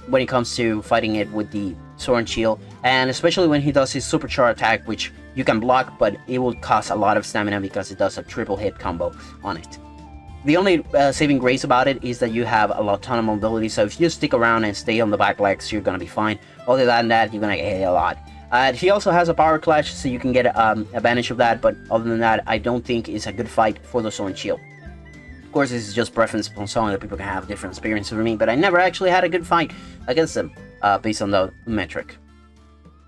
Speaker 1: when it comes to fighting it with the Sword and Shield, and especially when he does his supercharge attack, which you can block, but it will cost a lot of stamina because it does a triple hit combo on it. The only saving grace about it is that you have a lot ton of mobility, so if you stick around and stay on the back legs, you're gonna be fine. Other than that, you're gonna get hit a lot. He also has a power clutch, so you can get advantage of that, but other than that, I don't think it's a good fight for the Sword and Shield. Of course, this is just preference on some other people can have different experiences for me, but I never actually had a good fight against them based on the metric.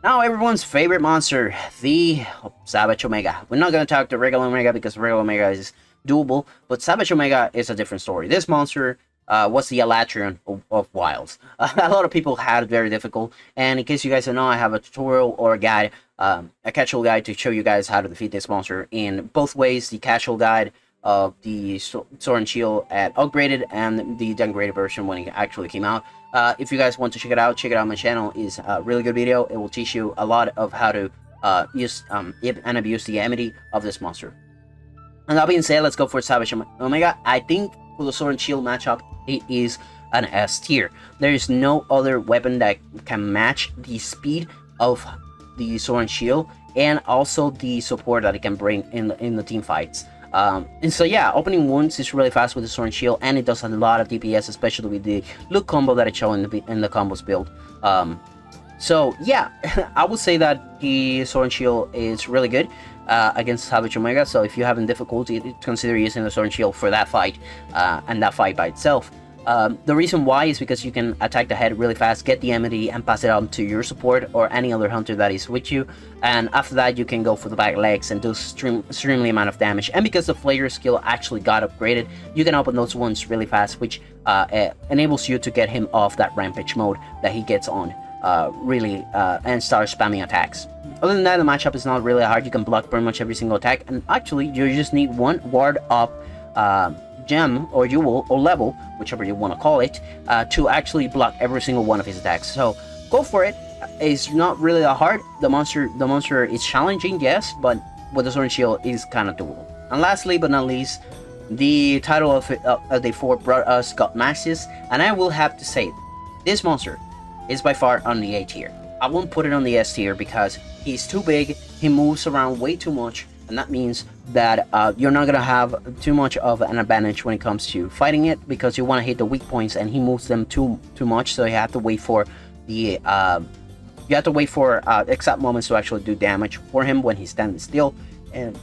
Speaker 1: Now, everyone's favorite monster, the Savage Omega. We're not going to talk to regular Omega because regular Omega is doable, but Savage Omega is a different story. This monster was the Alatrion of Wilds. A lot of people had it very difficult, and in case you guys don't know, I have a tutorial or a guide, a casual guide to show you guys how to defeat this monster in both ways: the casual guide of the Sword and Shield at upgraded and the downgraded version when it actually came out. If you guys want to check it out my channel. Is a really good video. It will teach you a lot of how to use and abuse the amenity of this monster. And that being said, let's go for Savage Omega. I think for the Sword and Shield matchup, it is an S tier. There is no other weapon that can match the speed of the Sword and Shield, and also the support that it can bring in the team fights. And so yeah, opening wounds is really fast with the Sword and Shield, and it does a lot of DPS, especially with the look combo that it shows in the combos build. So yeah, I would say that the Sword and Shield is really good. against Savage Omega, so if you have difficulty, consider using the Sword and Shield for that fight, and that fight by itself. The reason why is because you can attack the head really fast, get the amenity, and pass it on to your support or any other hunter that is with you, and after that you can go for the back legs and do extremely amount of damage. And because the Flayer skill actually got upgraded, you can open those wounds really fast, which enables you to get him off that rampage mode that he gets on and start spamming attacks. Other than that, the matchup is not really hard. You can block pretty much every single attack, and actually you just need one ward up gem or jewel or level, whichever you want to call it, to actually block every single one of his attacks. So go for it. It's not really that hard. The monster is challenging, yes, but with the Sword and Shield is kind of doable. And lastly but not least, the title of day 4 brought us God Maxis, and I will have to say this monster is by far on the A tier. I won't put it on the S tier because he's too big, he moves around way too much, and that means that you're not gonna have too much of an advantage when it comes to fighting it, because you want to hit the weak points and he moves them too much, so you have to wait for the exact moments to actually do damage for him when he's standing still, and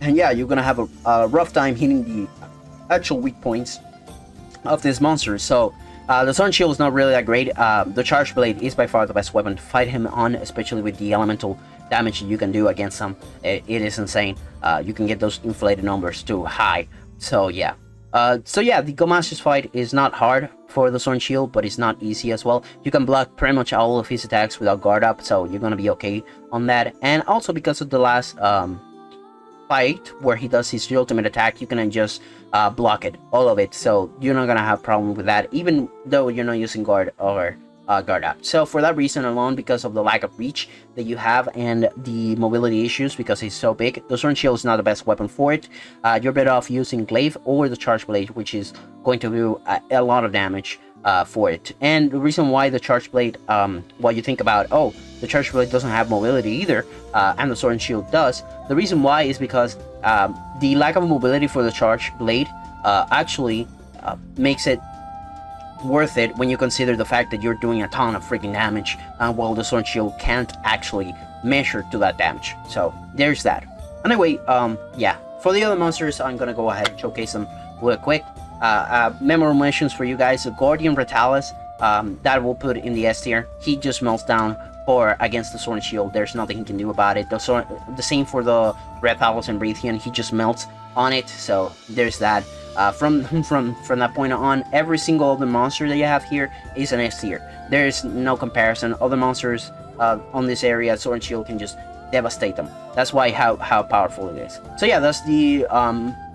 Speaker 1: yeah, you're gonna have a rough time hitting the actual weak points of this monster. So the Sword and Shield is not really that great. The Charge Blade is by far the best weapon to fight him on, especially with the elemental damage that you can do against him. It is insane. You can get those inflated numbers too high. So yeah. The Go Masters fight is not hard for the Sword and Shield, but it's not easy as well. You can block pretty much all of his attacks without guard up, so you're gonna be okay on that. And also because of the last fight where he does his ultimate attack, you can just block it, all of it, so you're not gonna have problem with that, even though you're not using guard or guard up. So for that reason alone, because of the lack of reach that you have and the mobility issues because he's so big, the Sword and Shield is not the best weapon for it. You're better off using Glaive or the Charge Blade, which is going to do a lot of damage for it. And the reason why the Charge Blade, while you think about, oh, the Charge Blade doesn't have mobility either, and the Sword and Shield does, the reason why is because the lack of mobility for the Charge Blade actually makes it worth it when you consider the fact that you're doing a ton of freaking damage, while the Sword and Shield can't actually measure to that damage. So there's that. Anyway, yeah, for the other monsters, I'm gonna go ahead and showcase them real quick. Memorable mentions for you guys: the Guardian Retalis, that we'll put in the S tier. He just melts down for against the Sword and Shield. There's nothing he can do about it. The same for the Retalis and Breathian. He just melts on it. So there's that. From that point on, every single other monster that you have here is an S tier. There is no comparison. Other monsters on this area, Sword and Shield can just devastate them. That's why how powerful it is. So yeah, that's the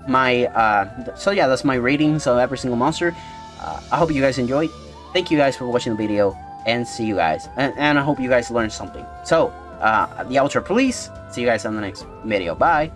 Speaker 1: that's my ratings of every single monster. I hope you guys enjoyed. Thank you guys for watching the video, and see you guys. And I hope you guys learned something. So the outro, please. See you guys on the next video. Bye.